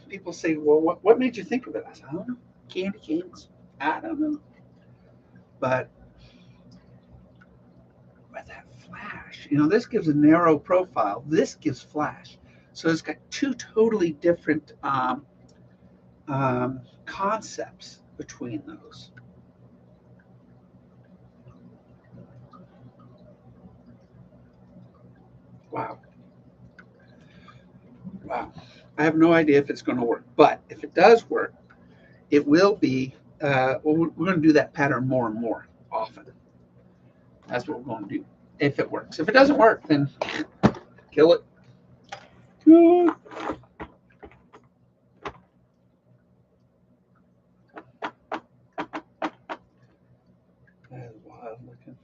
people say, "Well, what made you think of it?" I said, "I don't know. Candy canes. I don't know." But that flash, this gives a narrow profile. This gives flash. So it's got two totally different concepts between those. Wow. Wow. I have no idea if it's going to work. But if it does work, it will be, we're going to do that pattern more and more often. That's what we're going to do if it works. If it doesn't work, then kill it. That is wild looking.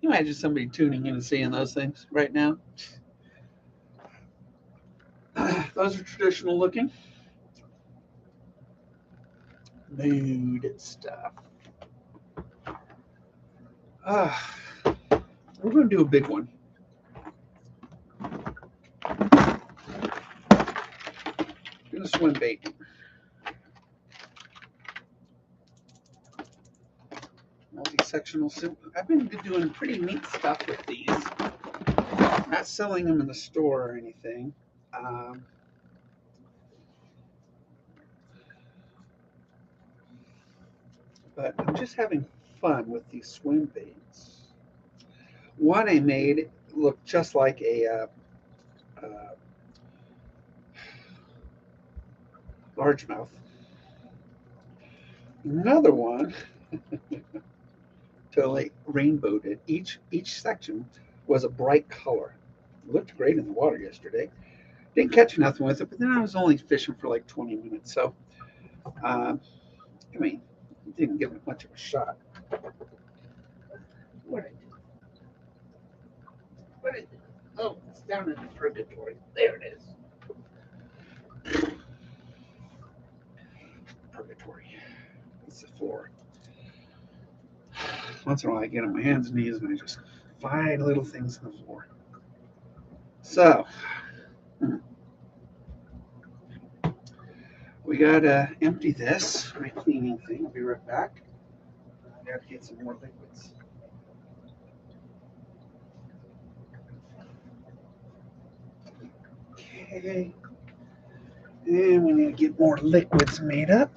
You imagine somebody tuning in and seeing those things right now. Those are traditional looking. Mood stuff. We're going to do a big one. Do a swim bait. Multi-sectional. I've been doing pretty neat stuff with these. Not selling them in the store or anything. but I'm just having fun with these swim baits. One I made looked just like a largemouth. Another one totally rainbowed it. Each section was a bright color. It looked great in the water yesterday. Didn't catch nothing with it, but then I was only fishing for like 20 minutes. So, um, I mean, didn't give it much of a shot. What is it? What is it? Oh, it's down in the purgatory. There it is. Purgatory. It's the floor. Once in a while, I get on my hands and knees and I just find little things on the floor. So, we gotta empty this, my cleaning thing. I'll be right back. I gotta get some more liquids. Okay. And we need to get more liquids made up.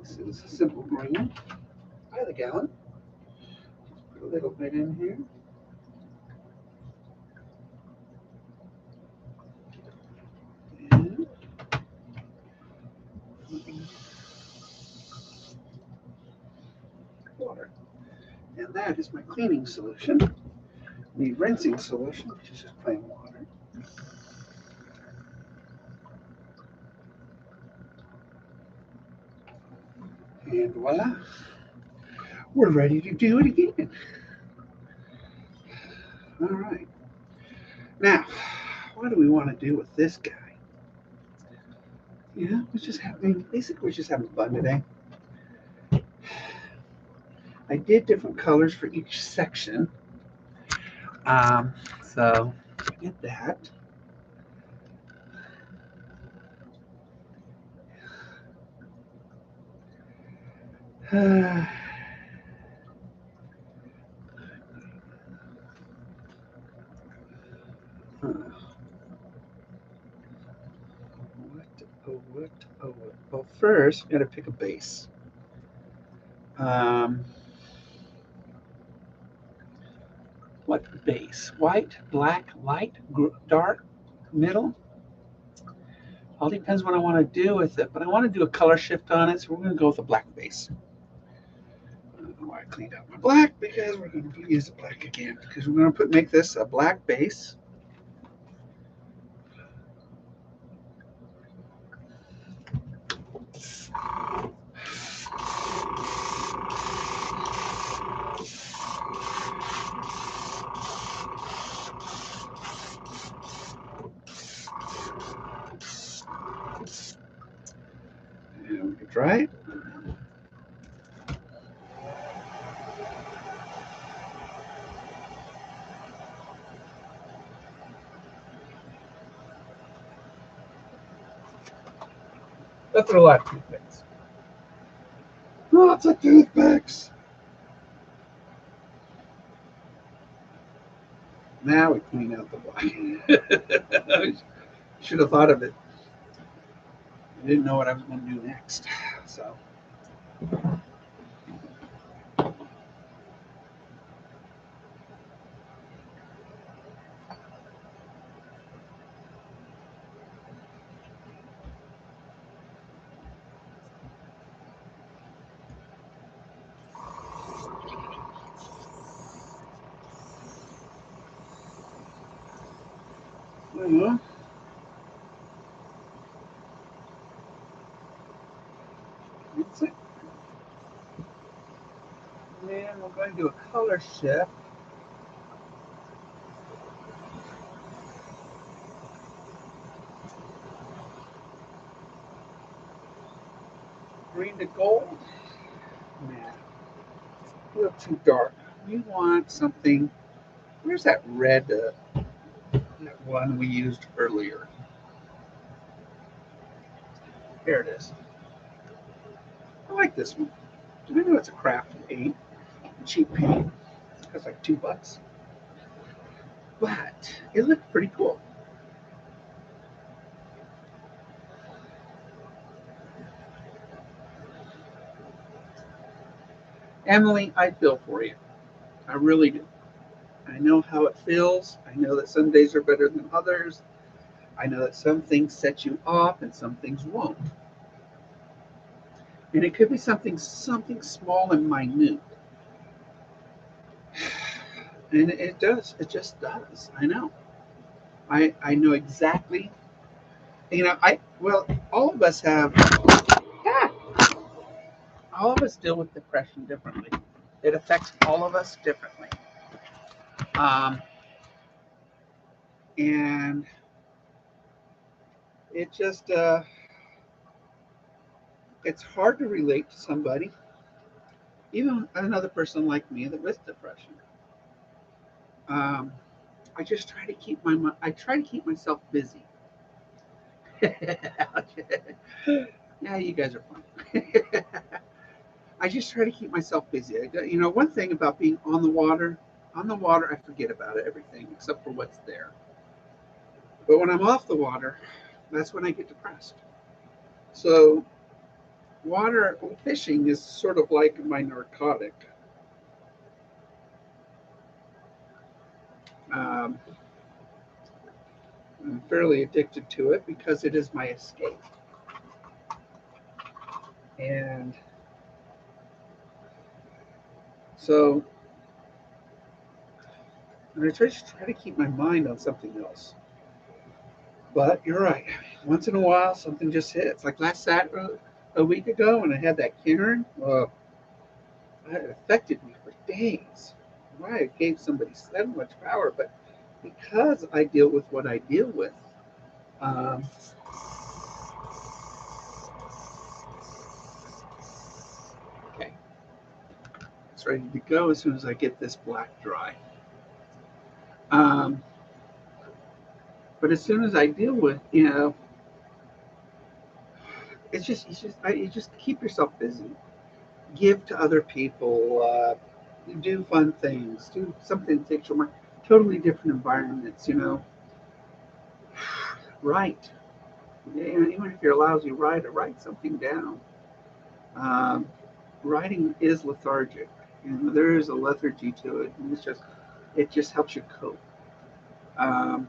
This is simple green by the gallon. Put a little bit in here. And water. And that is my cleaning solution. The rinsing solution, which is just plain water. And voila, we're ready to do it again. All right. Now, what do we want to do with this guy? Yeah, basically we're just having fun today. I did different colors for each section. So I did that. What? Well, first, we got to pick a base. What base? White, black, light, dark, middle? All depends what I want to do with it, but I want to do a color shift on it, so we're going to go with a black base. I don't know why I cleaned out my black, because we're going to use the black again, because we're going to make this a black base. And we can dry it. That's a lot of toothpicks. Lots of toothpicks. Now we clean out the black. I should have thought of it. I didn't know what I was going to do next. So. Mm-hmm. That's it. And then we're going to do a color shift. Green to gold. Nah, a little too dark. We want something. Where's that red that one we used earlier? There it is. I like this one. I know it's a craft paint, cheap paint. It costs like $2, but it looked pretty cool. Emily, I feel for you. I really do. I know how it feels. I know that some days are better than others. I know that some things set you off and some things won't. And it could be something small and minute. And it does. It just does. I know. I know exactly. Well, all of us have, yeah, all of us deal with depression differently. It affects all of us differently. Um, and it just, it's hard to relate to somebody, even another person like me that with depression. Um, I just try to I try to keep myself busy. Yeah, you guys are fun. I just try to keep myself busy. One thing about being on the water, I forget about everything except for what's there. But when I'm off the water, that's when I get depressed. So fishing is sort of like my narcotic. Um, I'm fairly addicted to it because it is my escape. And so I just try to keep my mind on something else. But you're right. Once in a while, something just hits. Like last Saturday, a week ago, when I had that Karen, it affected me for days. Why it gave somebody so much power, but because I deal with what I deal with, um, okay, it's ready to go as soon as I get this black dry. Um, but as soon as I deal with, you just keep yourself busy. Give to other people. Do fun things. Do something that takes your mind. Totally different environments. Write. Even if you're a lousy writer, write something down. Um, Writing is lethargic. There is a lethargy to it, and it just helps you cope. Um,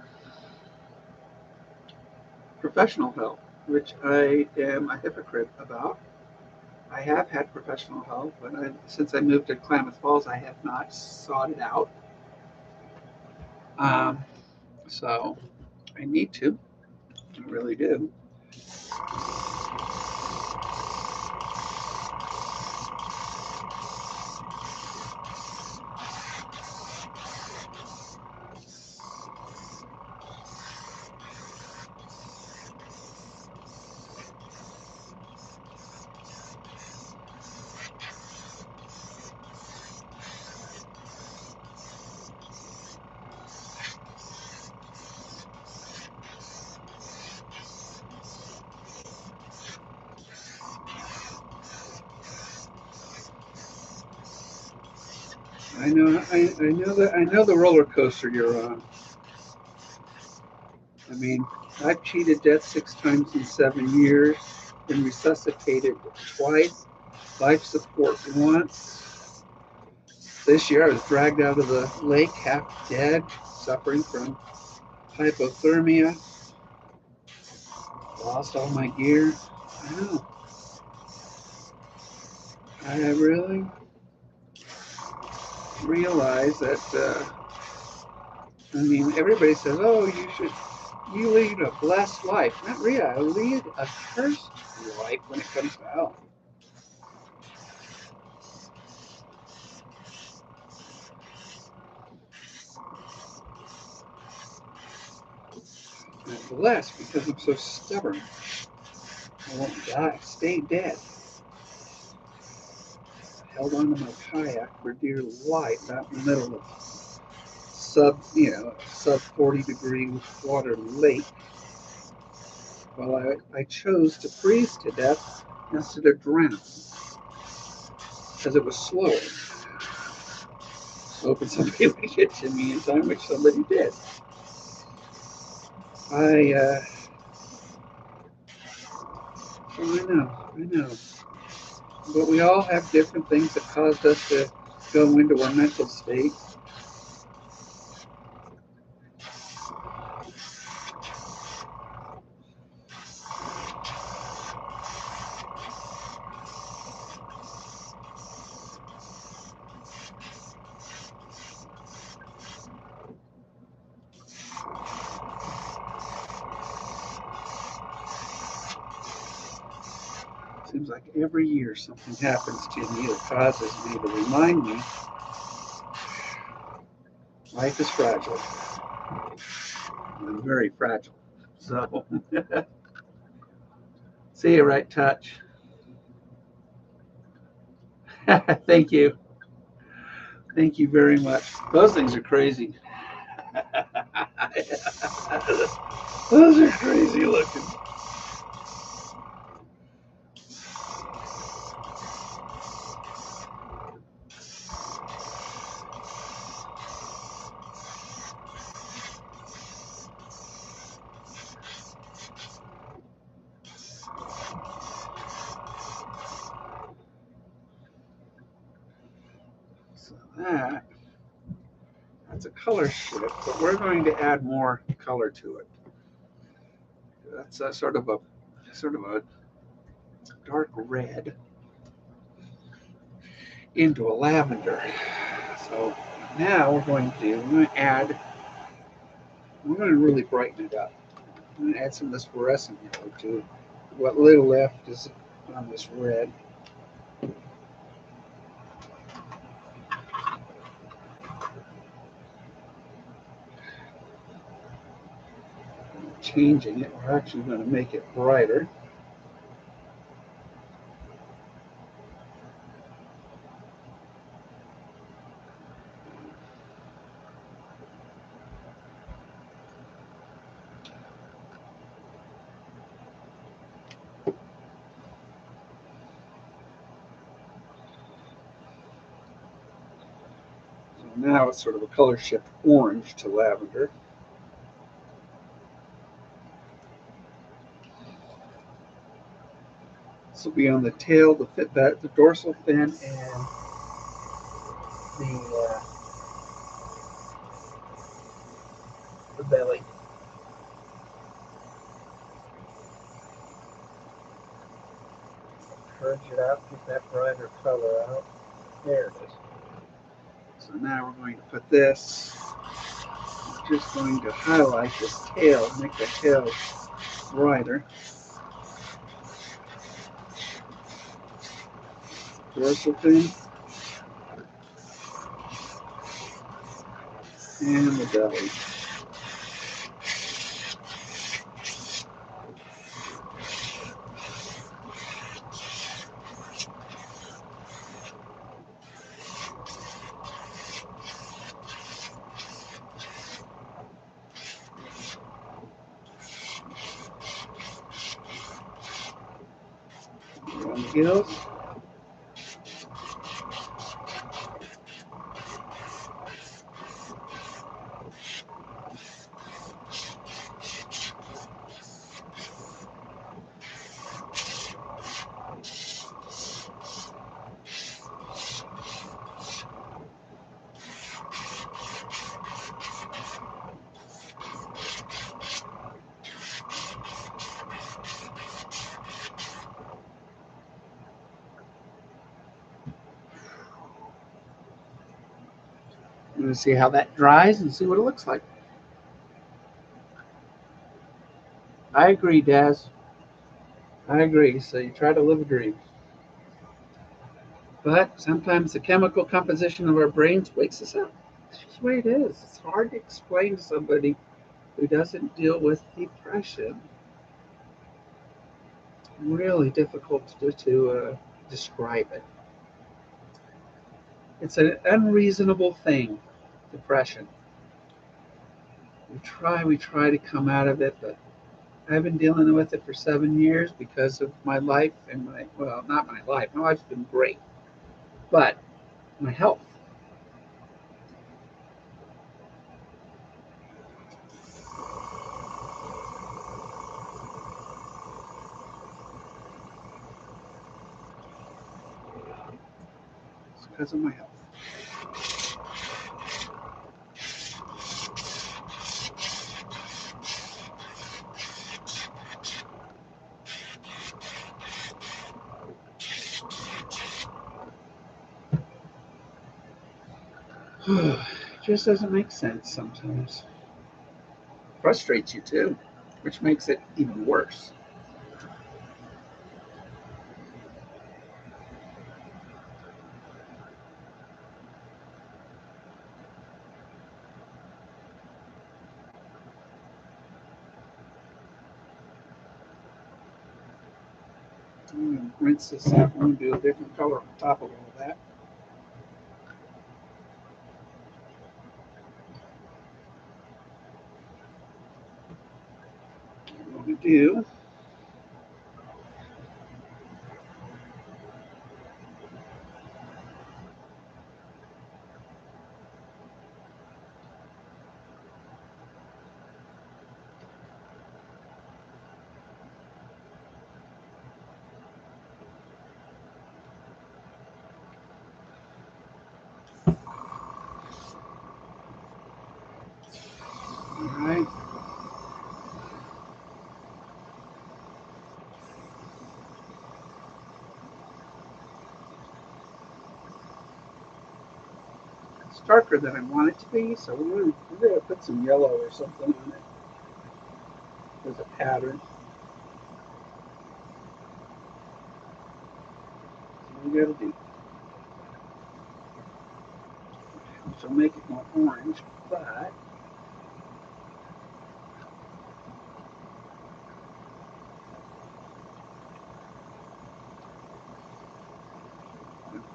Professional help, which I am a hypocrite about. I have had professional help, but since I moved to Klamath Falls, I have not sought it out. Um, so I need to. I really do. I know the roller coaster you're on. I mean, I've cheated death 6 times in 7 years, been resuscitated twice, life support once. This year I was dragged out of the lake half dead, suffering from hypothermia, lost all my gear. I know. I really realized that, everybody says, oh, you lead a blessed life. Not really. I lead a cursed life when it comes to health. And I'm blessed because I'm so stubborn. I won't die, stay dead. I held on to my kayak for dear life out in the middle of sub 40-degree water lake. Well, I chose to freeze to death instead of drown because it was slower. Hoping somebody would get to me in time, which somebody did. I know. But we all have different things that caused us to go into our mental state. Seems like every year something happens to me that causes me to remind me life is fragile. I'm very fragile. So, see you, right touch. Thank you. Thank you very much. Those things are crazy. Those are crazy looking. So that's a color shift, but we're going to add more color to it. That's a sort of a dark red into a lavender. So now we're going to really brighten it up. I'm going to add some of this fluorescent yellow to what little left is on this red. Changing it, we're actually going to make it brighter. So now it's sort of a color shift orange to lavender. This will be on the tail, the dorsal fin, and the belly. Purge it out, get that brighter color out. There it is. So now we're going to put this, we're just going to highlight this tail, make the tail brighter. Dorsal fin and the belly. On the gills. I'm going to see how that dries and see what it looks like. I agree, Daz. I agree. So you try to live a dream. But sometimes the chemical composition of our brains wakes us up. That's just the way it is. It's hard to explain to somebody who doesn't deal with depression. Really difficult to describe it. It's an unreasonable thing, depression. We try to come out of it, but I've been dealing with it for 7 years because of my life and not my life. My life's been great, but my health. because of my health. Just doesn't make sense sometimes. Frustrates you too, which makes it even worse. Rinse this out. I'm going to do a different color on top of all that. What I'm going to do Alright. It's darker than I want it to be, so we're going to put some yellow or something on it as a pattern. So we got to do. Which will make it more orange, but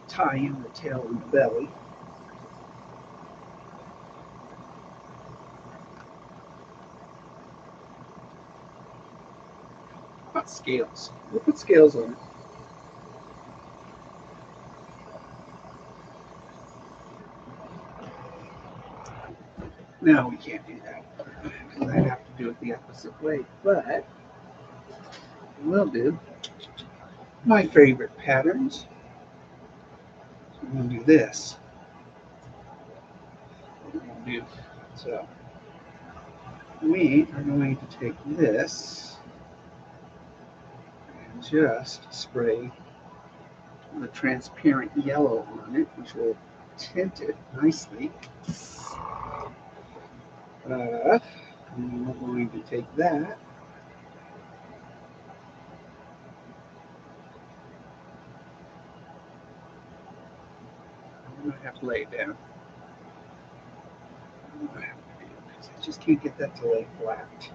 tie in the tail and the belly. How about scales? We'll put scales on it. No, we can't do that because I'd have to do it the opposite way, but we'll do my favorite patterns. So I'm going to do this. So we are going to take this and just spray the transparent yellow on it, which will tint it nicely. And we're going to take that I'm going to have to lay it down. I just can't get that to lay flat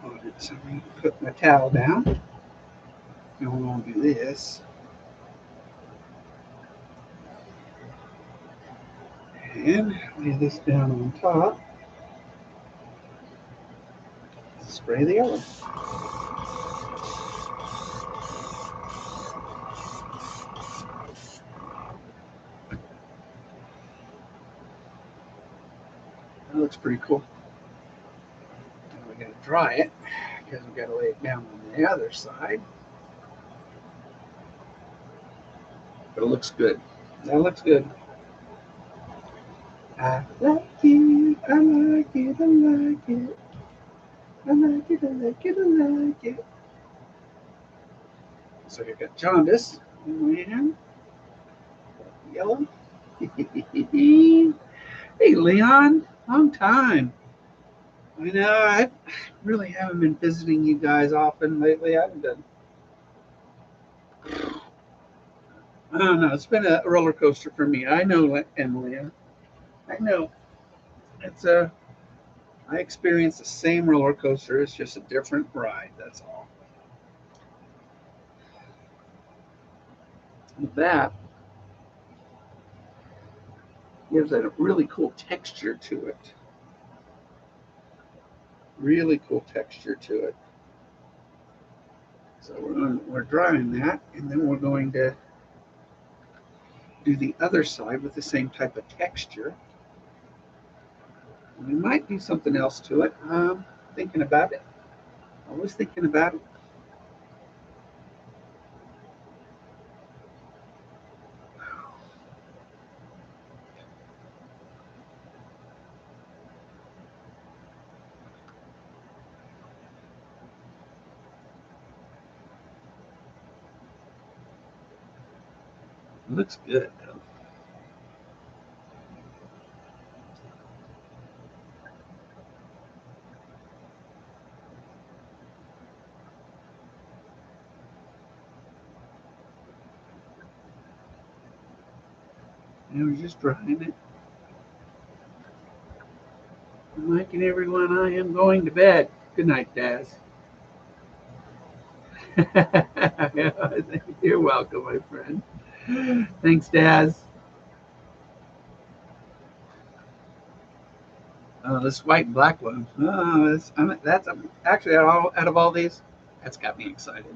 on it. So I'm going to put my towel down. And we're going to do this. And lay this down on top. Spray the yellow. That looks pretty cool. Now we're going to dry it because we've got to lay it down on the other side. But it looks good. That looks good. I like it. I like it. I like it. I like it. I like it. I like it. So you've got jaundice and yellow. Hey, Leon. Long time. I know. I really haven't been visiting you guys often lately. I haven't done. I don't know. It's been a roller coaster for me. I know, Emily. I know. It's a. I experienced the same roller coaster. It's just a different ride. That's all. That gives it a really cool texture to it. Really cool texture to it. So we're drying that, and then we're going to do the other side with the same type of texture. We might do something else to it. Thinking about it. Always thinking about it. It looks good though. And we're just drying it. Mike and everyone, I am going to bed. Good night, Daz. You're welcome, my friend. Thanks, Daz. This white and black one. Oh, that's actually out of all these, that's got me excited.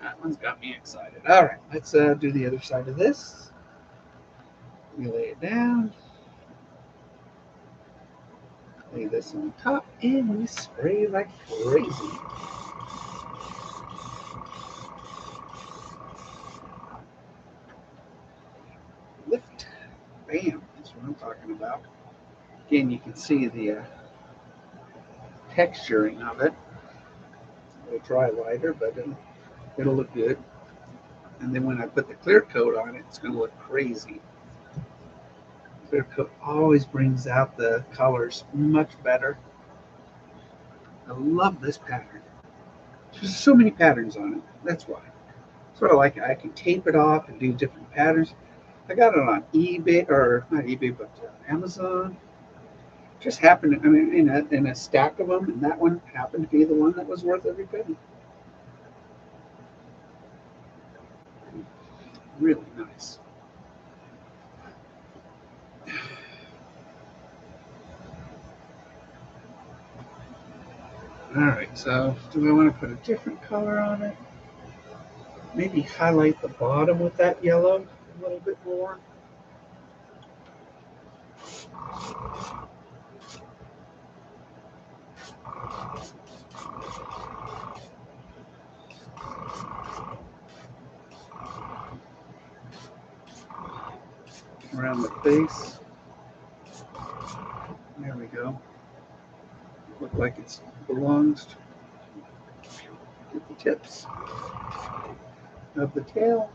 That one's got me excited. All right, let's do the other side of this. We lay it down. Lay this on top, and we spray like crazy. Lift. Bam. That's what I'm talking about. Again, you can see the texturing of it. It'll dry lighter, but it'll look good. And then when I put the clear coat on it, it's going to look crazy. Clear coat always brings out the colors much better. I love this pattern. There's so many patterns on it. That's why. That's what I like. I can tape it off and do different patterns. I got it on eBay, or not eBay, but Amazon. Just happened, I mean, in a stack of them, and that one happened to be the one that was worth every penny. Really nice. All right, so do I want to put a different color on it? Maybe highlight the bottom with that yellow a little bit more. Around the face. There we go. Look like it belongs to the tips of the tail.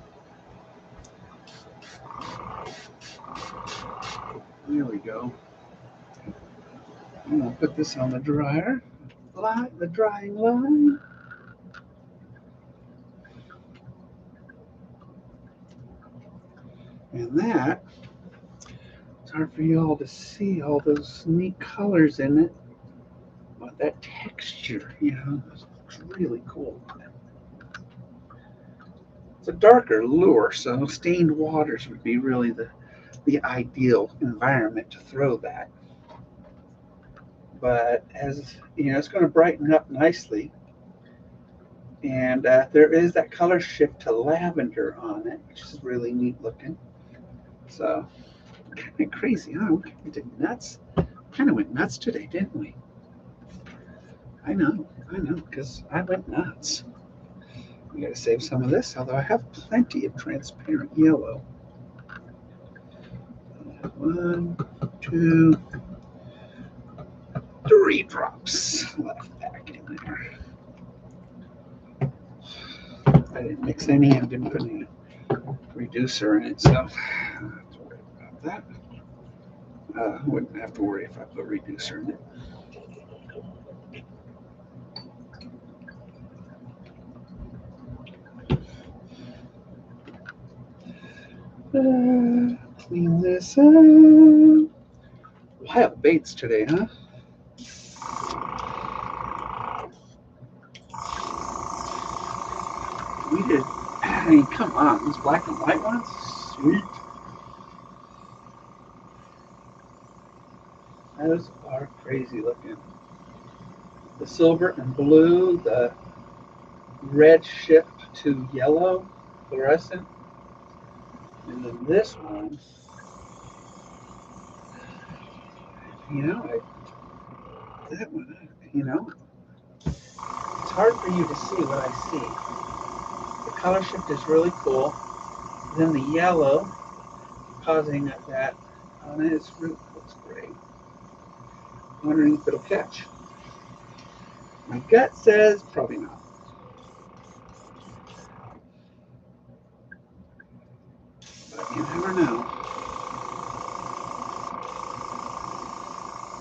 There we go. I'm gonna put this on the dryer. The drying line. And that, it's hard for you all to see all those neat colors in it. But that texture, looks really cool. It's a darker lure, so stained waters would be really the ideal environment to throw that. But as it's going to brighten up nicely. And there is that color shift to lavender on it, which is really neat looking. So, kind of crazy, huh? We did nuts. Kind of went nuts today, didn't we? I know, because I went nuts. We got to save some of this, although I have plenty of transparent yellow. 1, 2, 3 drops left back in there. I didn't mix any and didn't put any reducer in it, so I don't have to worry about that. I wouldn't have to worry if I put reducer in it. Clean this up. Wild baits today, huh? We did. I mean, come on, these black and white ones, sweet. Those are crazy looking. The silver and blue, the red shift to yellow, fluorescent, and then this one. That one, it's hard for you to see what I see. The color shift is really cool. Then the yellow causing that on its root looks great. I'm wondering if it'll catch. My gut says probably not.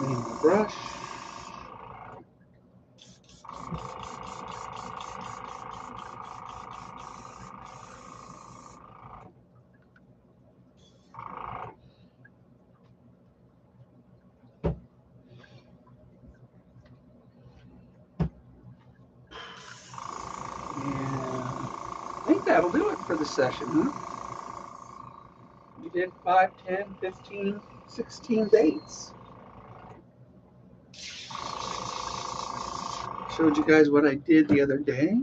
Clean the brush. And I think that'll do it for the session, huh? We did 5, 10, 15, 16 baits. Showed you guys what I did the other day.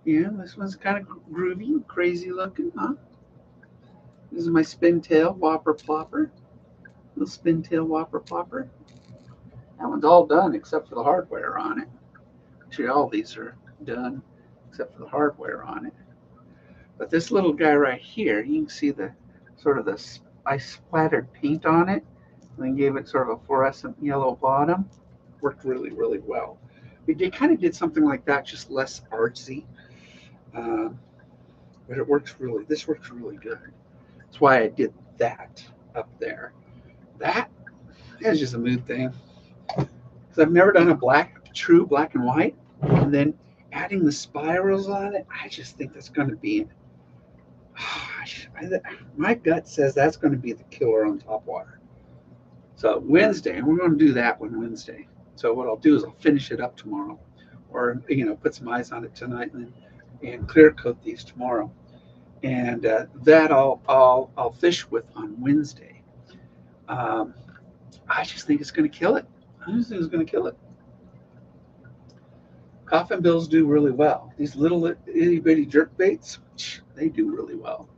Yeah, this one's kind of groovy, crazy looking, huh? This is my spin tail whopper plopper. Little spin tail whopper plopper. That one's all done except for the hardware on it. Actually, all these are done except for the hardware on it. But this little guy right here, you can see the sort of the I splattered paint on it and then gave it sort of a fluorescent yellow bottom. Worked really, really well. We kind of did something like that, just less artsy. Um, but it works really, this works really good. That's why I did that up there. That is just a mood thing. Because I've never done a true black and white. And then adding the spirals on it, I just think that's going to be, my gut says that's going to be the killer on top water. So Wednesday, and we're going to do that one Wednesday. So what I'll do is I'll finish it up tomorrow, or put some eyes on it tonight, and clear coat these tomorrow, and that I'll fish with on Wednesday. Um, I just think it's going to kill it. I just think it's going to kill it. Coffin bills do really well. These little itty bitty jerk baits, they do really well.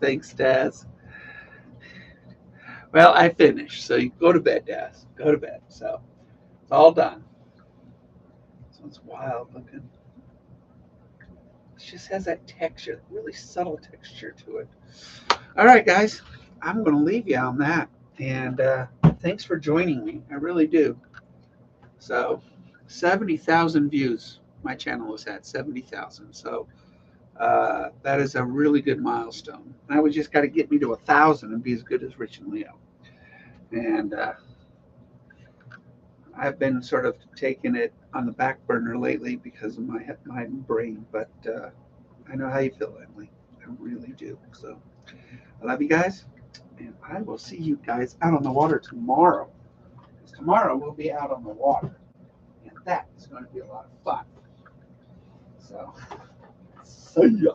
Thanks, Daz. Well, I finished, so you go to bed, Daz. Go to bed. So it's all done. This one's wild looking. It just has that texture, really subtle texture to it. All right, guys, I'm going to leave you on that. And thanks for joining me. I really do. So 70,000 views. My channel has had 70,000. So that is a really good milestone. Now we just got to get me to 1,000 and be as good as Rich and Leo. And I've been sort of taking it on the back burner lately because of my brain. But I know how you feel, Emily. I really do. So I love you guys. And I will see you guys out on the water tomorrow. Because tomorrow we'll be out on the water. And that is going to be a lot of fun. So, see ya.